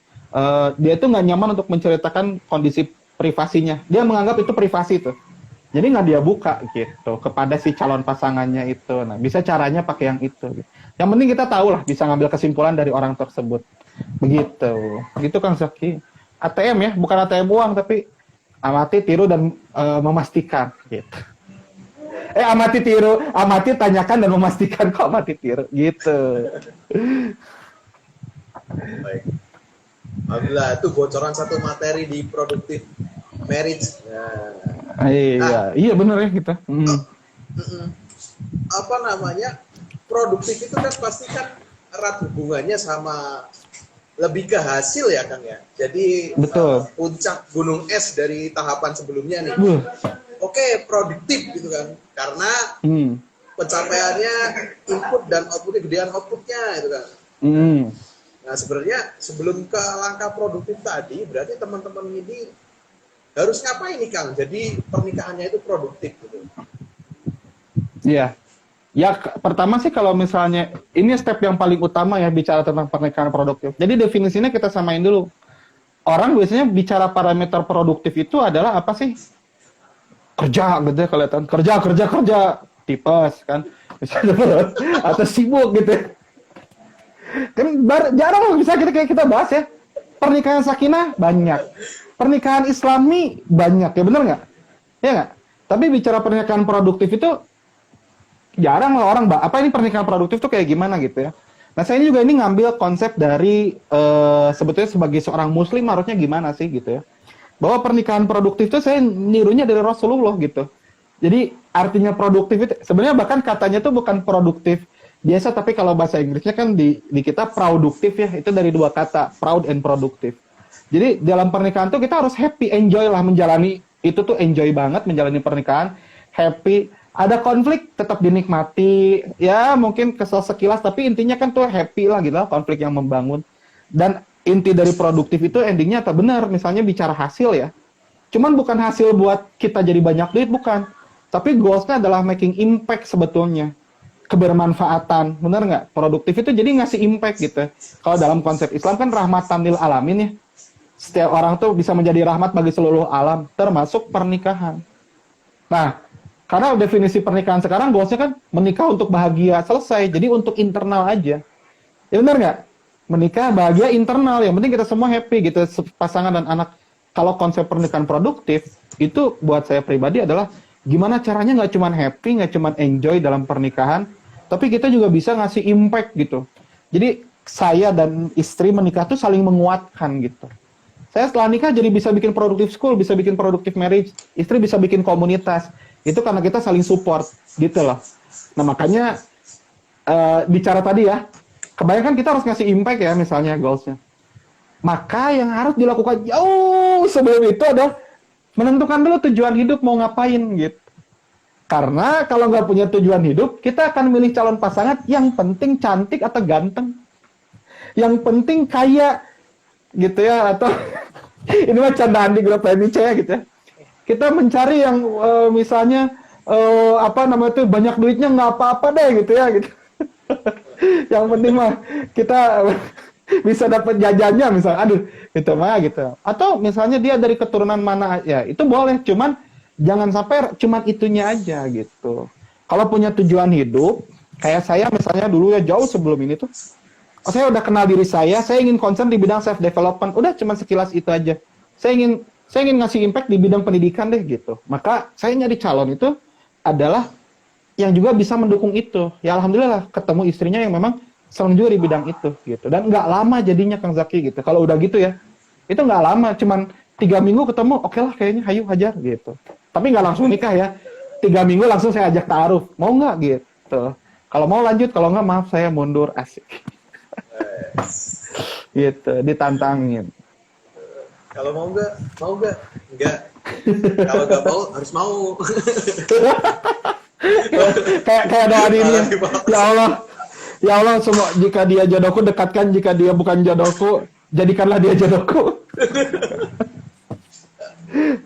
dia tuh nggak nyaman untuk menceritakan kondisi privasinya. Dia menganggap itu privasi tuh. Jadi nggak dia buka gitu kepada si calon pasangannya itu. Nah bisa caranya pakai yang itu. Gitu. Yang penting kita tahu lah, bisa ngambil kesimpulan dari orang tersebut. Begitu. Gitu Kang Zaki. ATM ya, bukan ATM uang tapi amati, tiru, dan memastikan gitu. Amati, tiru, amati, tanyakan, dan memastikan. Kok amati, tiru gitu. Baik. Alhamdulillah itu bocoran satu materi di Productive Marriage. Iya benar ya kita. Apa namanya, produktif itu kan pasti kan erat hubungannya sama lebih ke hasil ya Kang ya. Jadi betul. Puncak gunung es dari tahapan sebelumnya nih. Oke, produktif gitu kan. Karena pencapaiannya input dan outputnya, gedean outputnya gitu kan. Nah sebenarnya sebelum ke langkah produktif tadi, berarti teman-teman ini harus ngapain nih Kang? Jadi pernikahannya itu produktif gitu. Iya. Ya pertama sih kalau misalnya ini step yang paling utama ya bicara tentang pernikahan produktif. Jadi definisinya kita samain dulu. orang biasanya bicara parameter produktif itu adalah apa sih? Kerja gitu ya, kelihatan kerja tipes kan misalnya atau sibuk gitu ya. Kan jarang loh bisa kita bahas ya. Pernikahan sakinah banyak, pernikahan islami banyak, ya bener nggak? Ya nggak? Tapi bicara pernikahan produktif itu jarang lah orang, apa ini pernikahan produktif tuh kayak gimana gitu ya. Nah saya ini juga ngambil konsep dari sebetulnya sebagai seorang muslim harusnya gimana sih gitu ya. Bahwa pernikahan produktif itu saya nirunya dari Rasulullah gitu. Jadi artinya produktif itu sebenarnya bahkan katanya tuh bukan produktif biasa, tapi kalau bahasa Inggrisnya kan di kita produktif ya, itu dari dua kata, proud and produktif. Jadi dalam pernikahan tuh kita harus happy, enjoy lah menjalani itu tuh, enjoy banget menjalani pernikahan, happy. Ada konflik tetap dinikmati, ya mungkin kesel sekilas, tapi intinya kan tuh happy lah gitu, konflik yang membangun. Dan inti dari produktif itu endingnya tak benar, misalnya bicara hasil ya. Cuman bukan hasil buat kita jadi banyak duit, bukan. Tapi goalsnya adalah making impact sebetulnya. Kebermanfaatan, benar nggak? Produktif itu jadi ngasih impact gitu. Kalau dalam konsep Islam kan rahmatan lil alamin ya. Setiap orang tuh bisa menjadi rahmat bagi seluruh alam, termasuk pernikahan. Nah, karena definisi pernikahan sekarang goalsnya kan menikah untuk bahagia, selesai. Jadi untuk internal aja. Ya benar nggak? Menikah bahagia internal, yang penting kita semua happy gitu, pasangan dan anak. Kalau konsep pernikahan produktif, itu buat saya pribadi adalah gimana caranya nggak cuma happy, nggak cuma enjoy dalam pernikahan, tapi kita juga bisa ngasih impact gitu. Jadi saya dan istri menikah tuh saling menguatkan gitu. Saya setelah nikah jadi bisa bikin produktif school, bisa bikin produktif marriage, istri bisa bikin komunitas. Itu karena kita saling support gitu loh. Nah makanya bicara tadi ya, kebanyakan kita harus ngasih impact ya misalnya goalsnya. Maka yang harus dilakukan jauh sebelum itu adalah menentukan dulu tujuan hidup mau ngapain gitu. Karena kalau nggak punya tujuan hidup, kita akan milih calon pasangan yang penting cantik atau ganteng. Yang penting kaya gitu ya, atau ini mah candaan di grup PMIC ya gitu ya. Kita mencari yang misalnya apa namanya tuh banyak duitnya nggak apa-apa deh gitu ya gitu. Yang penting mah kita bisa dapat jajannya misalnya, aduh gitu mah gitu. Atau misalnya dia dari keturunan mana ya, itu boleh, cuman jangan sampai cuman itunya aja gitu. Kalau punya tujuan hidup, kayak saya misalnya dulu ya jauh sebelum ini tuh, saya udah kenal diri saya ingin concern di bidang self development, udah cuman sekilas itu aja. Saya ingin ngasih impact di bidang pendidikan deh gitu. Maka saya nyari calon itu adalah yang juga bisa mendukung itu. Ya alhamdulillah ketemu istrinya yang memang senang juga di bidang itu gitu. Dan nggak lama jadinya Kang Zaki gitu. Kalau udah gitu ya, itu nggak lama, cuman 3 minggu ketemu, oke lah kayaknya hayu hajar gitu. Tapi nggak langsung nikah ya. 3 minggu langsung saya ajak ta'aruf. Mau nggak gitu. Kalau mau lanjut, kalau nggak maaf saya mundur, asik. Gitu, ditantangin. Kalau mau nggak? Mau nggak? Nggak. Kalau nggak mau, harus mau. kayak doa ini. Ya Allah, semua jika dia jodohku dekatkan, jika dia bukan jodohku jadikanlah dia jodohku.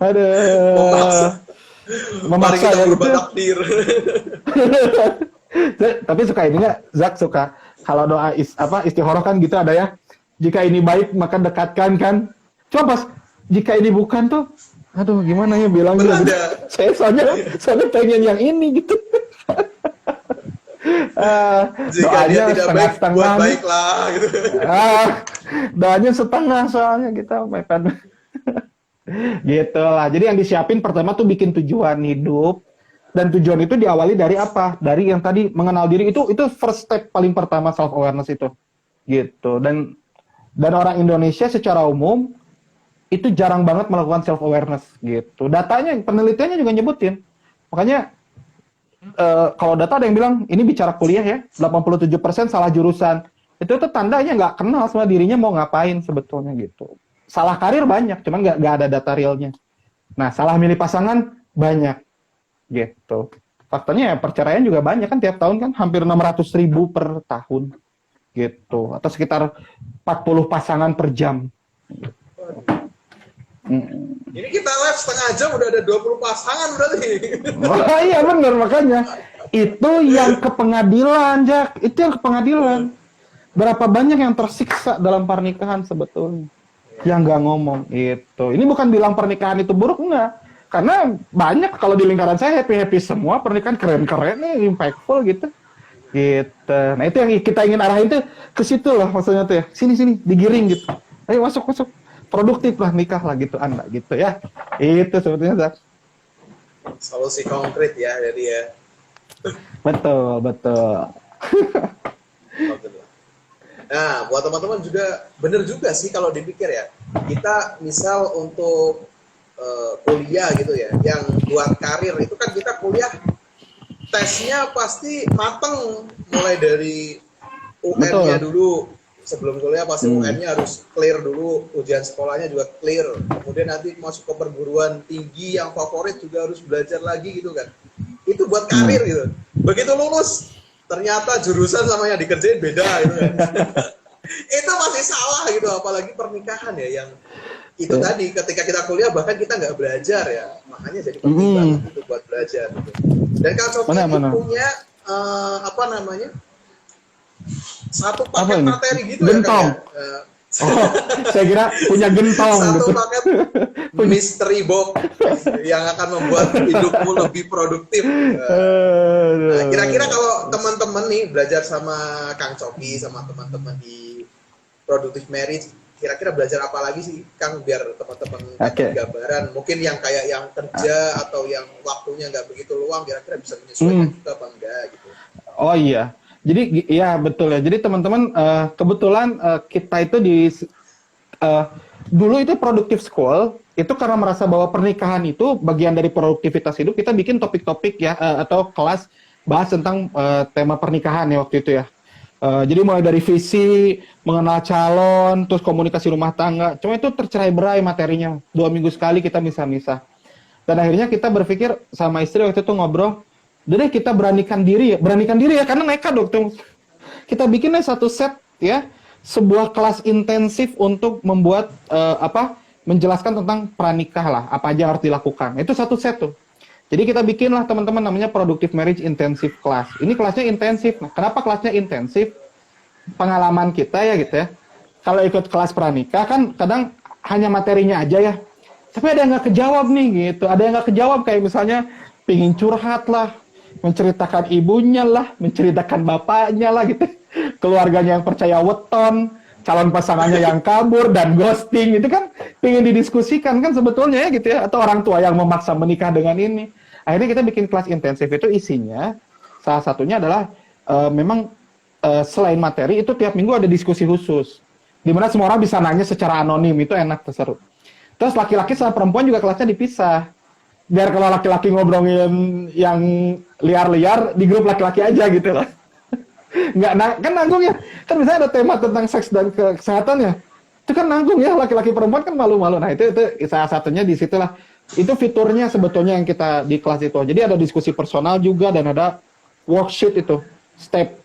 Aduh. Memaksa ya gitu. Tapi suka ini nggak? Zak suka. Kalau doa istikharah kan gitu ada ya. Jika ini baik maka dekatkan kan. Cuma pas jika ini bukan tuh, aduh gimana ya bilangnya gitu. Saya soalnya pengen yang ini gitu. Jika dia tidak baik, buat baik lah gitu. Doanya setengah soalnya kita makan. Gitu lah. Jadi yang disiapin pertama tuh bikin tujuan hidup. Dan tujuan itu diawali dari apa? Dari yang tadi mengenal diri, itu first step paling pertama self awareness itu. Gitu. Dan orang Indonesia secara umum itu jarang banget melakukan self awareness gitu. Datanya, penelitiannya juga nyebutin. Makanya kalau data ada yang bilang ini bicara kuliah ya, 87% salah jurusan. Itu tuh tandanya nggak kenal sama dirinya mau ngapain sebetulnya gitu. Salah karir banyak, cuman nggak ada data realnya. Nah, salah milih pasangan banyak gitu. Faktanya ya perceraian juga banyak kan tiap tahun kan, hampir 600.000 per tahun gitu. Atau sekitar 40 pasangan per jam. Ini kita live setengah jam udah ada 20 pasangan berarti. Oh iya benar, makanya itu yang ke pengadilan, Jak. Itu yang ke pengadilan. Berapa banyak yang tersiksa dalam pernikahan sebetulnya. yang nggak ngomong itu. Ini bukan bilang pernikahan itu buruk, enggak. Karena banyak kalau di lingkaran saya happy-happy semua, pernikahan keren-keren nih, impactful gitu. Gitu. Nah itu yang kita ingin arahin tuh ke situ loh maksudnya tuh ya. Sini digiring gitu. Ayo masuk. Produktif lah nikah lah gitu Anda gitu ya. Itu sebetulnya Zak. Solusi konkret ya jadi ya. Betul. Alhamdulillah. Nah, buat teman-teman juga bener juga sih kalau dipikir ya. Kita misal untuk kuliah gitu ya, yang buat karir itu kan kita kuliah tesnya pasti mateng, mulai dari UN-nya dulu. Sebelum kuliah pasti UN-nya harus clear dulu, ujian sekolahnya juga clear. Kemudian nanti masuk ke perguruan tinggi yang favorit juga harus belajar lagi gitu kan. Itu buat karir gitu. Begitu lulus, ternyata jurusan sama yang dikerjain beda gitu kan. Itu masih salah gitu, apalagi pernikahan ya yang itu tadi ketika kita kuliah bahkan kita nggak belajar ya, makanya jadi penting banget itu buat belajar gitu. Dan Kang Sofi punya apa namanya satu paket materi gitu gentong. Ya Kang ya. Oh, saya kira punya gentong. Satu paket mystery box yang akan membuat hidupmu lebih produktif. Nah, kira-kira kalau teman-teman nih belajar sama Kang Coki sama teman-teman di Productive Marriage, kira-kira belajar apa lagi sih Kang biar teman-teman gambaran mungkin yang kayak yang kerja atau yang waktunya nggak begitu luang kira-kira bisa menyesuaikan juga apa enggak gitu. Oh iya, jadi ya betul ya. Jadi teman-teman kebetulan kita itu di dulu itu Productive School itu karena merasa bahwa pernikahan itu bagian dari produktivitas hidup, kita bikin topik-topik ya atau kelas bahas tentang tema pernikahan ya waktu itu ya. Jadi mulai dari visi, mengenal calon, terus komunikasi rumah tangga. Cuma itu tercerai-berai materinya. 2 minggu sekali kita misah-misah. Dan akhirnya kita berpikir sama istri waktu itu ngobrol, udah deh kita beranikan diri ya, karena nekat waktu. Kita bikinnya satu set ya, sebuah kelas intensif untuk membuat menjelaskan tentang pranikah lah, apa aja harus dilakukan. Itu satu set tuh. Jadi kita bikinlah teman-teman namanya Productive Marriage Intensive Class. Ini kelasnya intensif. Nah, kenapa kelasnya intensif? Pengalaman kita ya gitu ya. Kalau ikut kelas pranikah kan kadang hanya materinya aja ya. Tapi ada yang nggak kejawab nih gitu. Ada yang nggak kejawab kayak misalnya pingin curhat lah, menceritakan ibunya lah, menceritakan bapaknya lah gitu. Keluarganya yang percaya weton, calon pasangannya yang kabur dan ghosting, itu kan pengen didiskusikan kan sebetulnya ya gitu ya, atau orang tua yang memaksa menikah dengan ini. Akhirnya kita bikin kelas intensif itu isinya salah satunya adalah memang selain materi itu tiap minggu ada diskusi khusus di mana semua orang bisa nanya secara anonim, itu enak seru. Terus laki-laki sama perempuan juga kelasnya dipisah biar kalau laki-laki ngobrolin yang liar-liar di grup laki-laki aja gitu loh. Nggak kan nanggung ya, kan misalnya ada tema tentang seks dan kesehatan ya, itu kan nanggung ya, laki-laki perempuan kan malu-malu. Nah itu salah satunya di situlah, itu fiturnya sebetulnya yang kita di kelas itu. Jadi ada diskusi personal juga dan ada worksheet itu step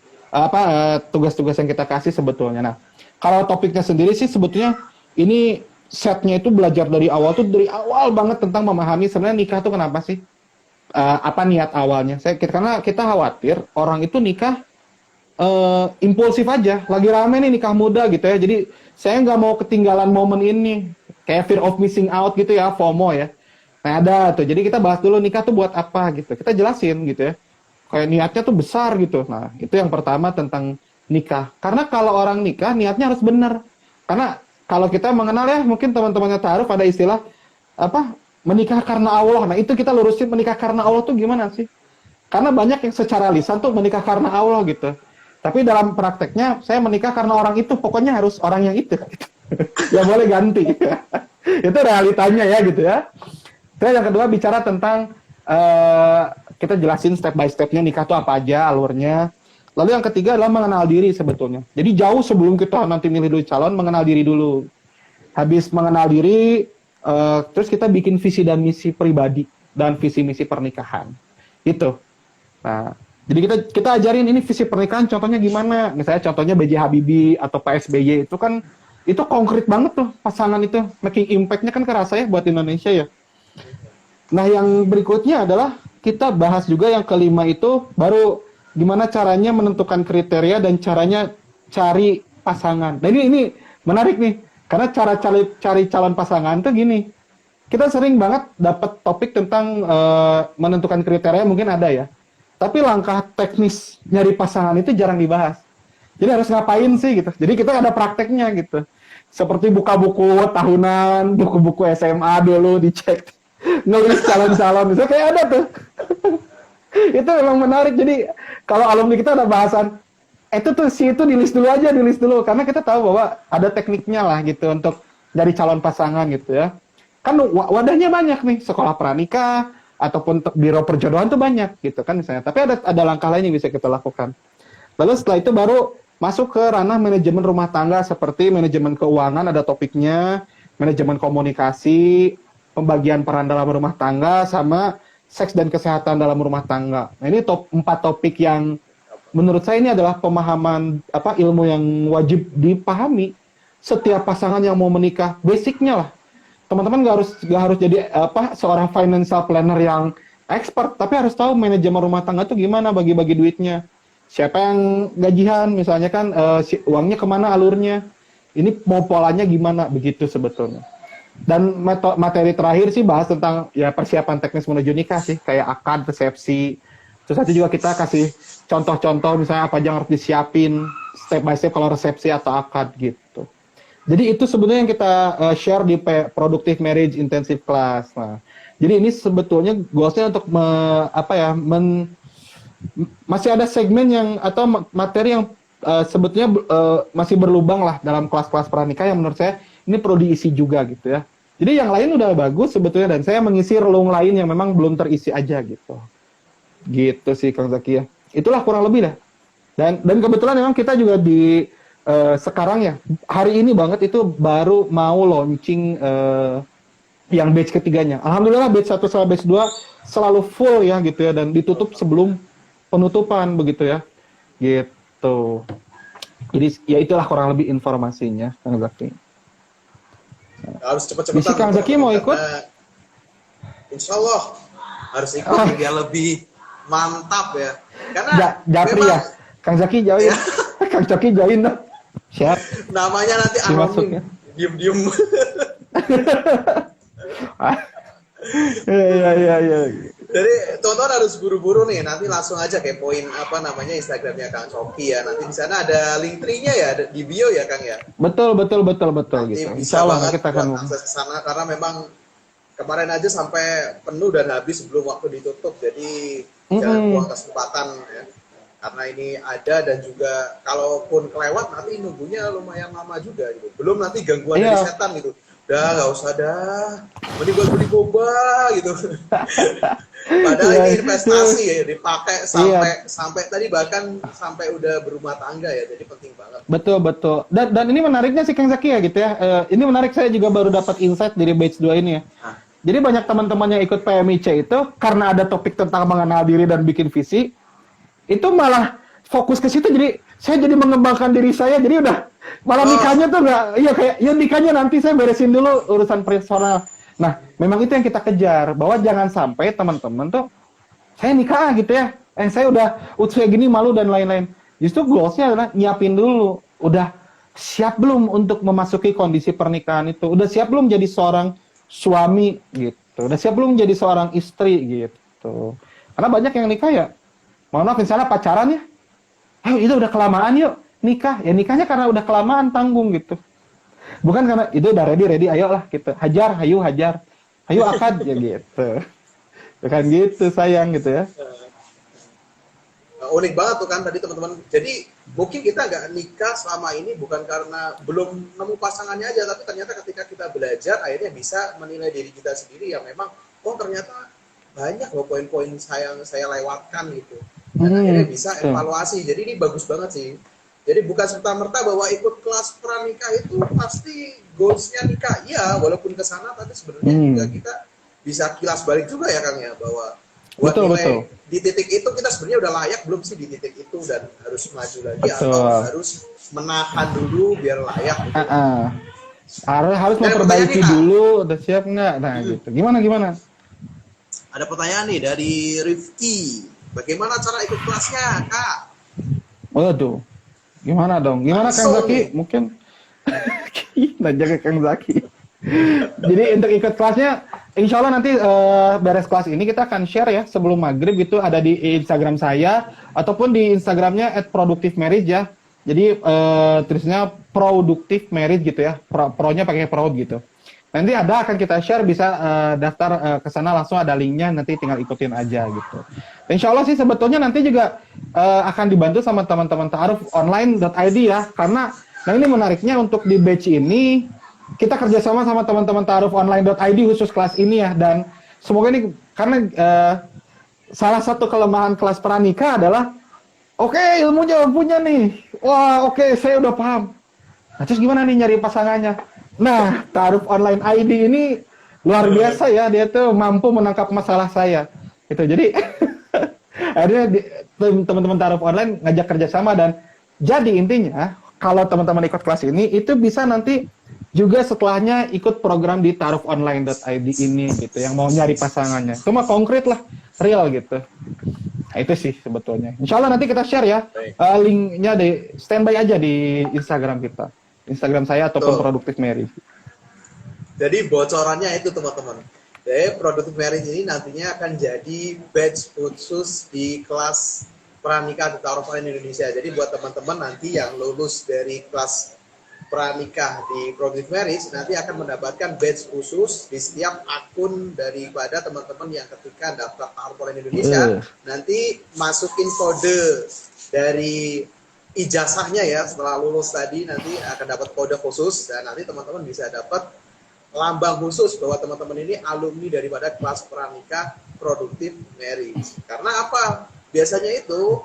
tugas-tugas yang kita kasih sebetulnya. Nah kalau topiknya sendiri sih sebetulnya ini setnya itu belajar dari awal banget tentang memahami sebenarnya nikah itu kenapa sih, apa niat awalnya. Karena kita khawatir orang itu nikah impulsif aja, lagi rame nih nikah muda gitu ya, jadi saya nggak mau ketinggalan momen ini, kayak fear of missing out gitu ya, FOMO ya. Nah ada tuh, jadi kita bahas dulu nikah tuh buat apa gitu, kita jelasin gitu ya, kayak niatnya tuh besar gitu. Nah itu yang pertama tentang nikah, karena kalau orang nikah niatnya harus benar, karena kalau kita mengenal ya, mungkin teman-temannya taruh pada istilah menikah karena Allah. Nah itu kita lurusin, menikah karena Allah tuh gimana sih, karena banyak yang secara lisan tuh menikah karena Allah gitu. Tapi dalam prakteknya, saya menikah karena orang itu, pokoknya harus orang yang itu. Ya boleh ganti. Itu realitanya ya gitu ya. Terus yang kedua bicara tentang, kita jelasin step by step-nya nikah itu apa aja, alurnya. Lalu yang ketiga adalah mengenal diri sebetulnya. Jadi jauh sebelum kita nanti milih dulu calon, mengenal diri dulu. Habis mengenal diri, terus kita bikin visi dan misi pribadi, dan visi misi pernikahan. Itu. Nah, jadi kita ajarin ini visi pernikahan contohnya gimana. Misalnya contohnya B.J. Habibie atau Pak SBY itu kan itu konkret banget tuh pasangan itu, making impact-nya kan kerasa ya buat Indonesia ya. Nah, yang berikutnya adalah kita bahas juga yang kelima itu baru gimana caranya menentukan kriteria dan caranya cari pasangan. Nah, ini menarik nih. Karena cara cari calon pasangan tuh gini, kita sering banget dapat topik tentang menentukan kriteria mungkin ada ya. Tapi langkah teknis nyari pasangan itu jarang dibahas. Jadi harus ngapain sih gitu. Jadi kita ada prakteknya gitu. Seperti buka buku tahunan, buku-buku SMA dulu dicek. Nulis calon-calon itu kayak ada tuh. Itu memang menarik. Jadi kalau alumni kita ada bahasan, itu tuh itu di list dulu karena kita tahu bahwa ada tekniknya lah gitu untuk dari calon pasangan gitu ya. Kan wadahnya banyak nih, sekolah pranikah ataupun biro perjodohan tuh banyak gitu kan misalnya. Tapi ada langkah lain yang bisa kita lakukan. Lalu setelah itu baru masuk ke ranah manajemen rumah tangga seperti manajemen keuangan ada topiknya, manajemen komunikasi, pembagian peran dalam rumah tangga sama seks dan kesehatan dalam rumah tangga. Nah, ini 4 topik yang menurut saya ini adalah pemahaman ilmu yang wajib dipahami setiap pasangan yang mau menikah. Basicnya lah. Teman-teman nggak harus jadi seorang financial planner yang expert, tapi harus tahu manajemen rumah tangga itu gimana bagi-bagi duitnya. Siapa yang gajian, misalnya kan uangnya kemana alurnya. Ini mau polanya gimana, begitu sebetulnya. Dan materi terakhir sih bahas tentang ya persiapan teknis menuju nikah sih, kayak akad, resepsi. Terus nanti juga kita kasih contoh-contoh misalnya apa aja yang harus disiapin step by step kalau resepsi atau akad gitu. Jadi itu sebenarnya yang kita share di Productive Marriage Intensive Class. Nah, jadi ini sebetulnya goalsnya untuk masih ada segmen yang atau materi yang sebetulnya masih berlubang lah dalam kelas-kelas pranikah yang menurut saya ini perlu diisi juga gitu ya. Jadi yang lain udah bagus sebetulnya dan saya mengisi relung lain yang memang belum terisi aja gitu. Gitu sih Kang Zaki ya. Itulah kurang lebih dah. Dan kebetulan memang kita juga di sekarang ya hari ini banget itu baru mau launching yang batch ketiganya. Alhamdulillah batch 1 sama batch 2 selalu full ya gitu ya dan ditutup sebelum penutupan begitu ya. Gitu. Jadi ya itulah kurang lebih informasinya Kang Zaki. Harus cepet-cepetan. Kang Zaki mau ikut? Insya Allah harus ikut biar lebih mantap ya. Karena Japri ya. Kang Zaki join. Ya. Kang Zaki join dong. Siap. Namanya nanti anonim. Diem-diem. Iya. Jadi teman-teman harus buru-buru nih. Nanti langsung aja kepoin Instagramnya Kang Coki ya. Nanti di sana ada link tree-nya ya di bio ya Kang ya. Betul Nanti gitu. bisa banget kita akan akses ke sana karena memang kemarin aja sampai penuh dan habis sebelum waktu ditutup. Jadi jangan buang kesempatan ya. Karena ini ada dan juga kalaupun kelewat nanti nunggunya lumayan lama juga gitu. Belum nanti gangguan dari setan gitu. Udah nggak usah dah, mending buat beli boba gitu. Padahal ini investasi ya dipakai sampai tadi bahkan sampai udah berumah tangga ya. Jadi penting banget. Betul. Dan ini menariknya sih Kang Zaki ya gitu ya. Ini menarik, saya juga baru dapat insight dari batch 2 ini ya. Jadi banyak teman-teman yang ikut PMIC itu karena ada topik tentang mengenal diri dan bikin visi, itu malah fokus ke situ. Jadi saya jadi mengembangkan diri saya. Jadi udah malah nikahnya tuh nggak, kayak nikahnya nanti saya beresin dulu urusan personal. Nah, memang itu yang kita kejar, bahwa jangan sampai teman-teman tuh saya nikah gitu ya, saya udah usia gini malu dan lain-lain. Justru goalsnya adalah nyiapin dulu, udah siap belum untuk memasuki kondisi pernikahan itu, udah siap belum jadi seorang suami gitu, udah siap belum jadi seorang istri gitu. Karena banyak yang nikah ya, mohon maaf misalnya pacaran ya, itu udah kelamaan yuk nikah, ya nikahnya karena udah kelamaan tanggung gitu. Bukan karena itu udah ready, ayolah gitu. Hajar, hayu akad ya gitu. Bukan gitu sayang gitu ya. Unik banget tuh kan tadi teman-teman. Jadi mungkin kita nggak nikah selama ini bukan karena belum nemu pasangannya aja, tapi ternyata ketika kita belajar akhirnya bisa menilai diri kita sendiri yang memang ternyata banyak loh poin-poin yang saya lewatkan gitu. Dan akhirnya bisa evaluasi. Jadi ini bagus banget sih. Jadi bukan serta-merta bahwa ikut kelas pranikah itu pasti goalsnya nikah. Iya, walaupun ke sana tapi sebenarnya juga kita bisa kilas balik juga ya Kang ya, bahwa buat nilai di titik itu kita sebenarnya udah layak belum sih di titik itu dan harus maju lagi atau harus menahan dulu biar layak gitu. Harus memperbaiki dulu, udah siap nggak? Nah gitu. Gimana? Ada pertanyaan nih dari Rifki. Bagaimana cara ikut kelasnya, Kak? Waduh. Gimana dong? Gimana Kang Zaki? Mungkin Nanya ke Kang Zaki. Jadi untuk ikut kelasnya, insya Allah nanti beres kelas ini kita akan share ya sebelum maghrib itu ada di Instagram saya ataupun di Instagramnya @productivemarriage ya. Jadi tulisnya productive marriage gitu ya, pro-nya pakai proud gitu. Nanti akan kita share bisa daftar ke sana langsung ada linknya nanti tinggal ikutin aja gitu. Insya Allah sih sebetulnya nanti juga akan dibantu sama teman-teman Ta'aruf online.id ya karena nah ini menariknya untuk di batch ini kita kerjasama sama teman-teman Ta'aruf online.id khusus kelas ini ya dan semoga ini karena salah satu kelemahan kelas pranikah adalah oke, ilmunya punya nih, wah oke, saya udah paham. Nah, terus gimana nih nyari pasangannya? Nah, Ta'aruf online ID ini luar biasa ya, dia tuh mampu menangkap masalah saya. Gitu. Jadi akhirnya teman-teman Ta'aruf online ngajak kerjasama dan jadi intinya kalau teman-teman ikut kelas ini itu bisa nanti juga setelahnya ikut program di ta'aruf-online.id ini gitu yang mau nyari pasangannya. Itu mah konkret lah, real gitu. Nah, itu sih sebetulnya. Insya Allah nanti kita share ya linknya di standby aja di Instagram kita. Instagram saya ataupun Productive Marriage. Jadi bocorannya itu teman-teman. Jadi Productive Marriage ini nantinya akan jadi batch khusus di kelas pranikah di Ta'aruf Online Indonesia. Jadi buat teman-teman nanti yang lulus dari kelas pranikah di Productive Marriage nanti akan mendapatkan badge khusus di setiap akun daripada teman-teman yang ketika daftar Ta'aruf Online Indonesia nanti masukin kode dari ijazahnya ya setelah lulus tadi nanti akan dapat kode khusus dan nanti teman-teman bisa dapat lambang khusus bahwa teman-teman ini alumni daripada kelas pranikah Productive Marriage. Karena apa? Biasanya itu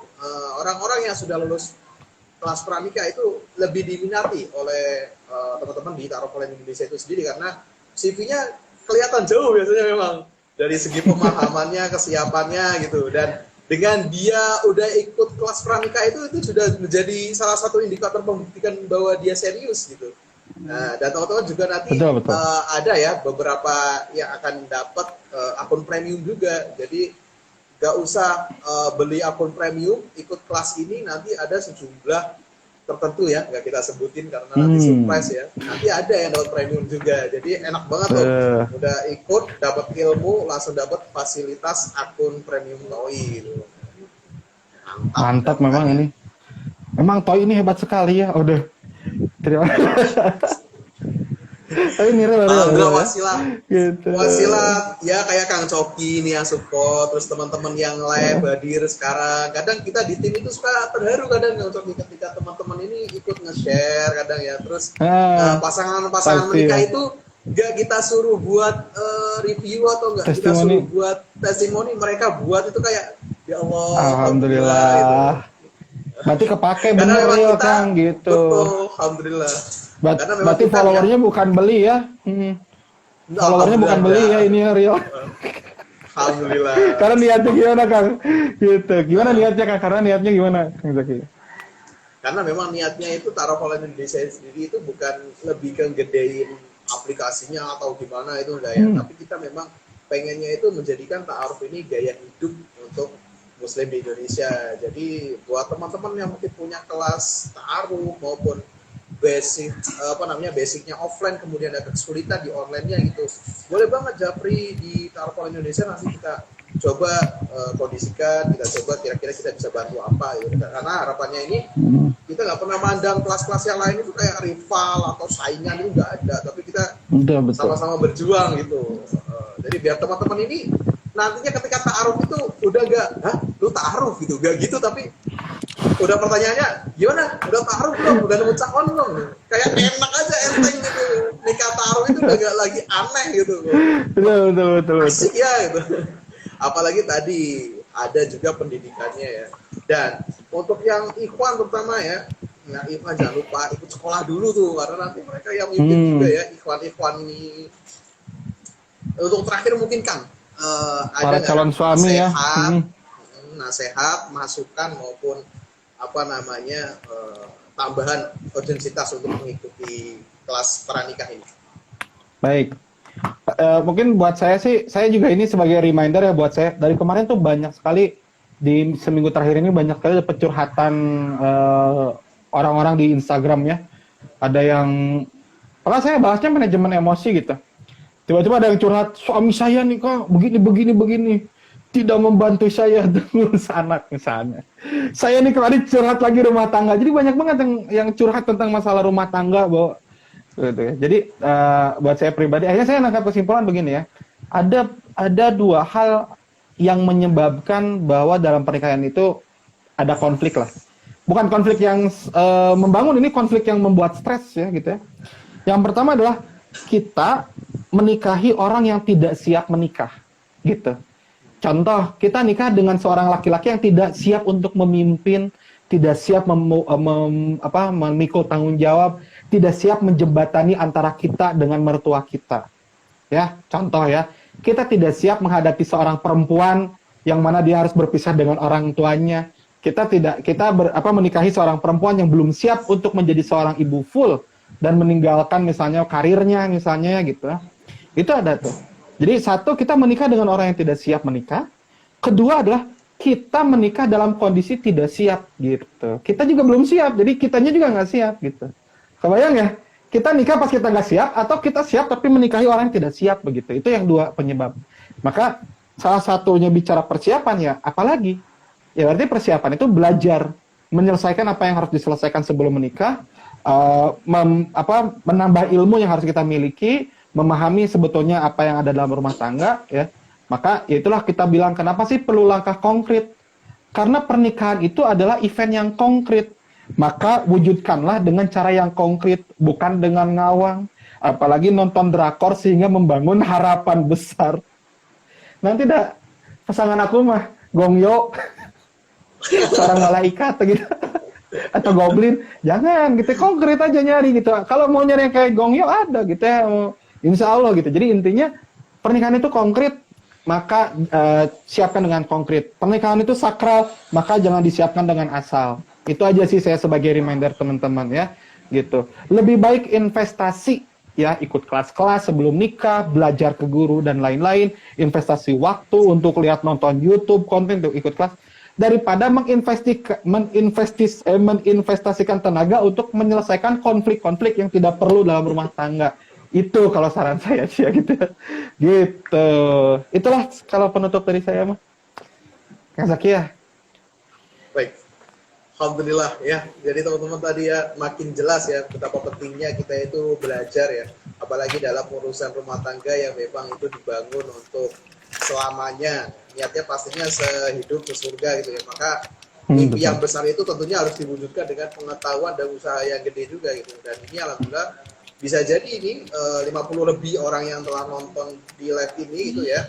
orang-orang yang sudah lulus kelas pranikah itu lebih diminati oleh teman-teman di Ta'aruf Online Indonesia itu sendiri karena CV-nya kelihatan jauh biasanya memang dari segi pemahamannya, kesiapannya gitu dan dengan dia udah ikut kelas pranikah itu sudah menjadi salah satu indikator membuktikan bahwa dia serius gitu. Nah, dan teman-teman juga nanti betul. Ada ya beberapa yang akan dapat akun premium juga. Jadi gak usah beli akun premium, ikut kelas ini nanti ada sejumlah tertentu ya, gak kita sebutin karena nanti surprise ya. Nanti ada yang dapat premium juga, jadi enak banget loh. Udah ikut, dapat ilmu, langsung dapat fasilitas akun premium TOI gitu. Mantap memang ini. Memang TOI ini hebat sekali ya, udah. Terima kasih. Tapi alhamdulillah wasilah gitu. Wasilah ya kayak Kang Coki nih yang support terus teman-teman yang lain hadir sekarang kadang kita di tim itu suka terharu kadang Kang Coki ketika teman-teman ini ikut nge-share kadang ya terus pasangan-pasangan menikah itu gak kita suruh buat review atau enggak kita suruh buat testimoni mereka buat itu kayak ya Allah alhamdulillah gitu. Berarti kepake bener ya Kang gitu betul alhamdulillah. Berarti followernya bukan beli ya? Followernya bukan beli ya ini ya real. Alhamdulillah. Karena niatnya gimana Kang? Gitu. Gimana niatnya Kang? Karena niatnya gimana Kang Zaki? Karena memang niatnya itu Ta'aruf Online Indonesia sendiri itu bukan lebih ke gedein aplikasinya atau gimana itu enggak ya. Tapi kita memang pengennya itu menjadikan Ta'aruf ini gaya hidup untuk Muslim di Indonesia. Jadi buat teman-teman yang mungkin punya kelas Ta'aruf maupun basicnya offline kemudian ada kesulitan di online-nya gitu boleh banget Japri di Ta'aruf Online Indonesia nanti kita coba kondisikan kita coba kira-kira kita bisa bantu apa gitu karena harapannya ini kita nggak pernah mandang kelas-kelas yang lain itu kayak rival atau saingan itu nggak ada tapi kita sama-sama berjuang gitu jadi biar teman-teman ini nantinya ketika ta'aruf itu udah gak, lu ta'aruf gitu, gak gitu tapi udah pertanyaannya gimana, udah ta'aruf belum, udah nemu calon belum, kayak enak aja enteng gitu, nikah ta'aruf itu udah gak lagi aneh gitu, betul. Asik ya gitu, apalagi tadi ada juga pendidikannya ya, dan untuk yang ikhwan terutama ya, yang ikhwan jangan lupa ikut sekolah dulu tuh, karena nanti mereka yang mimpin juga ya, ikhwan-ikhwan ini, untuk terakhir mungkin Kang, ada calon suami nasihat, nasihat, masukan maupun apa namanya tambahan urgensitas untuk mengikuti kelas pranikah ini. Baik, mungkin buat saya sih, saya juga ini sebagai reminder ya buat saya dari kemarin tuh banyak sekali di seminggu terakhir ini banyak sekali curhatan orang-orang di Instagram ya. Ada yang Kalau saya bahasnya manajemen emosi gitu. Tiba-tiba ada yang curhat, suami saya nih kok begini, tidak membantu saya ngurus anak misalnya. Saya nih kemarin curhat lagi rumah tangga. Jadi banyak banget yang curhat tentang masalah rumah tangga, Bo. Gitu ya. Jadi buat saya pribadi, akhirnya saya nangkap kesimpulan begini ya. Ada dua hal yang menyebabkan bahwa dalam pernikahan itu ada konflik lah. Bukan konflik yang membangun, ini konflik yang membuat stres ya gitu ya. Yang pertama adalah kita menikahi orang yang tidak siap menikah, gitu. Contoh, kita nikah dengan seorang laki-laki yang tidak siap untuk memimpin, tidak siap memikul tanggung jawab, tidak siap menjembatani antara kita dengan mertua kita. Ya, contoh ya, kita tidak siap menghadapi seorang perempuan yang mana dia harus berpisah dengan orang tuanya. Kita menikahi seorang perempuan yang belum siap untuk menjadi seorang ibu full dan meninggalkan misalnya karirnya misalnya gitu. Itu ada tuh. Jadi satu, kita menikah dengan orang yang tidak siap menikah. Kedua adalah kita menikah dalam kondisi tidak siap gitu. Kita juga belum siap, jadi kitanya juga nggak siap gitu. Kebayang ya? Kita nikah pas kita nggak siap, atau kita siap tapi menikahi orang yang tidak siap begitu. Itu yang dua penyebab. Maka salah satunya bicara persiapan ya, apalagi? Ya berarti persiapan itu belajar menyelesaikan apa yang harus diselesaikan sebelum menikah, menambah ilmu yang harus kita miliki, memahami sebetulnya apa yang ada dalam rumah tangga ya. Maka itulah kita bilang kenapa sih perlu langkah konkret? Karena pernikahan itu adalah event yang konkret. Maka wujudkanlah dengan cara yang konkret, bukan dengan ngawang. Apalagi nonton drakor sehingga membangun harapan besar. Nanti dah pasangan aku mah Gongyo, seorang malaikat gitu. Atau goblin, jangan gitu, konkret aja nyari gitu. Kalau mau nyari yang kayak Gongyo ada gitu ya, insya Allah gitu. Jadi intinya pernikahan itu konkret, maka siapkan dengan konkret. Pernikahan itu sakral, maka jangan disiapkan dengan asal. Itu aja sih saya sebagai reminder teman-teman ya, gitu. Lebih baik investasi ya, ikut kelas-kelas sebelum nikah, belajar ke guru dan lain-lain, investasi waktu untuk lihat nonton YouTube, konten untuk ikut kelas, daripada menginvestasikan tenaga untuk menyelesaikan konflik-konflik yang tidak perlu dalam rumah tangga. Itu kalau saran saya sih ya gitu. Gitu. Itulah kalau penutup dari saya mah. Kang Zaki ya. Baik. Alhamdulillah ya. Jadi teman-teman tadi ya makin jelas ya betapa pentingnya kita itu belajar ya. Apalagi dalam urusan rumah tangga yang memang itu dibangun untuk selamanya. Niatnya pastinya sehidup sesurga gitu ya. Maka mimpi yang besar itu tentunya harus diwujudkan dengan pengetahuan dan usaha yang gede juga gitu. Dan ini alhamdulillah bisa jadi ini 50 lebih orang yang telah nonton di live ini gitu ya.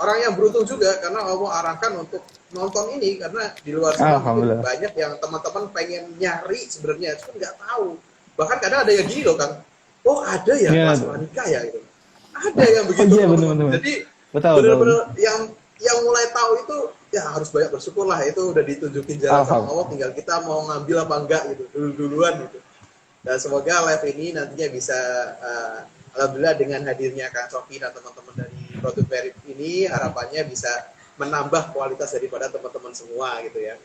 Orang yang beruntung juga karena Allah arahkan untuk nonton ini, karena di luar sana banyak yang teman-teman pengen nyari sebenarnya cuma nggak tahu. Bahkan kadang ada yang gini loh Kang, oh ada ya kelas pranikah ya gitu. Ada yang begitu. Bener. Jadi benar-benar yang mulai tahu itu ya harus banyak bersyukur lah, itu udah ditunjukin jalan sama Allah, tinggal kita mau ngambil apa enggak gitu, duluan gitu. Dan semoga live ini nantinya bisa alhamdulillah dengan hadirnya Kang Coki dan teman-teman dari Product Merit ini, harapannya bisa menambah kualitas daripada teman-teman semua gitu ya.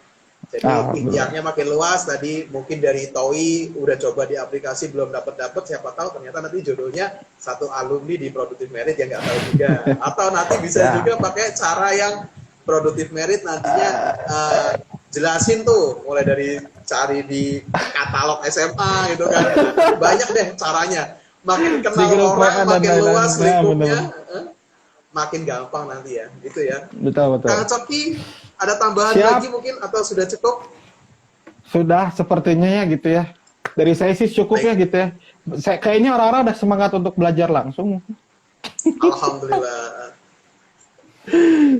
Jadi ikhtiarnya makin luas. Tadi mungkin dari Toi udah coba di aplikasi belum dapat, siapa tahu ternyata nanti jodohnya satu alumni di Productive Merit yang nggak tahu juga. Atau nanti bisa juga pakai cara yang Productive Merit nantinya jelasin tuh, mulai dari cari di katalog SMA gitu kan. Banyak deh caranya. Makin kenal orang, makin luas lingkupnya, makin gampang nanti ya, gitu ya. Betul. Kang Coki, ada tambahan lagi mungkin atau sudah cukup? Sudah, sepertinya ya gitu ya. Dari saya sih cukup ya gitu ya. Kayaknya orang-orang udah semangat untuk belajar langsung. Alhamdulillah.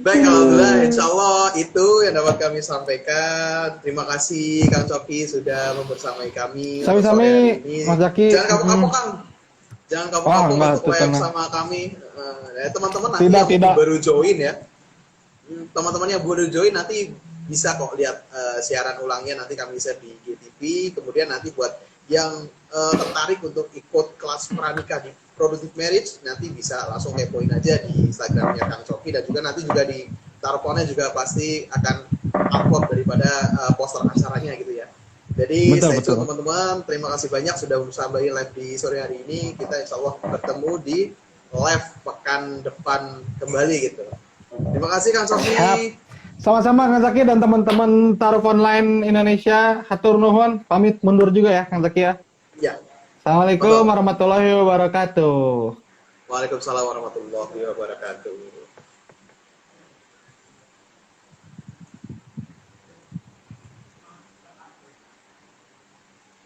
Baik, alhamdulillah, insya Allah itu yang dapat kami sampaikan. Terima kasih Kang Coki sudah membersamai kami. Sami-sami, Mas Zaki. Jangan kapok-kapok Kang. Jangan kapok-kapok untuk live sama kami. Teman-teman nanti yang baru join ya. Teman-teman yang baru join nanti bisa kok lihat siaran ulangnya, nanti kami bisa di GTV. Kemudian nanti buat yang tertarik untuk ikut kelas pranikah di Productive Marriage, nanti bisa langsung kepoin aja di Instagramnya Kang Coki, dan juga nanti juga di Tarponnya juga pasti akan upload daripada poster acaranya gitu ya. Jadi Betul, stay tune betul. teman-teman. Terima kasih banyak sudah sampai live di sore hari ini. Kita insya Allah bertemu di live pekan depan kembali gitu. Terima kasih Kang Siap. Sofi. Sama-sama Kang Zaki dan teman-teman Taruf Online Indonesia. Hatur nuhun, pamit mundur juga ya Kang Zaki ya. Ya, Assalamualaikum betul. warahmatullahi wabarakatuh. Waalaikumsalam warahmatullahi wabarakatuh.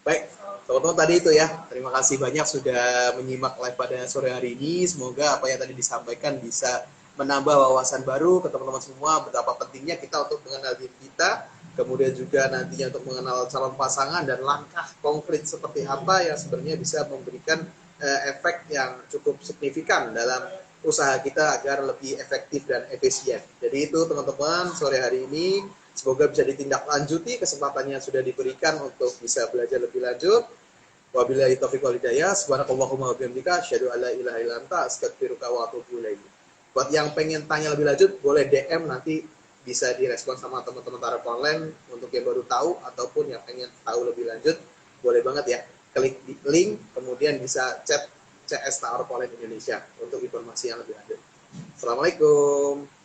Baik, teman-teman tadi itu ya. Terima kasih banyak sudah menyimak live pada sore hari ini. Semoga apa yang tadi disampaikan bisa menambah wawasan baru ke teman-teman semua betapa pentingnya kita untuk mengenal diri kita, kemudian juga nantinya untuk mengenal calon pasangan dan langkah konkret seperti apa yang sebenarnya bisa memberikan efek yang cukup signifikan dalam usaha kita agar lebih efektif dan efisien. Jadi itu teman-teman sore hari ini semoga bisa ditindaklanjuti kesempatannya sudah diberikan untuk bisa belajar lebih lanjut. Wabillahi taufiq wal hidayah. Subhanakallahumma wa bihamdika asyhadu an la ilaha illa anta astaghfiruka wa atubu ilaik. Buat yang pengen tanya lebih lanjut boleh DM, nanti bisa direspon sama teman-teman Taraf Online untuk yang baru tahu ataupun yang pengen tahu lebih lanjut. Boleh banget ya. Klik di link kemudian bisa chat CS Taraf Online Indonesia untuk informasi yang lebih lanjut. Assalamualaikum.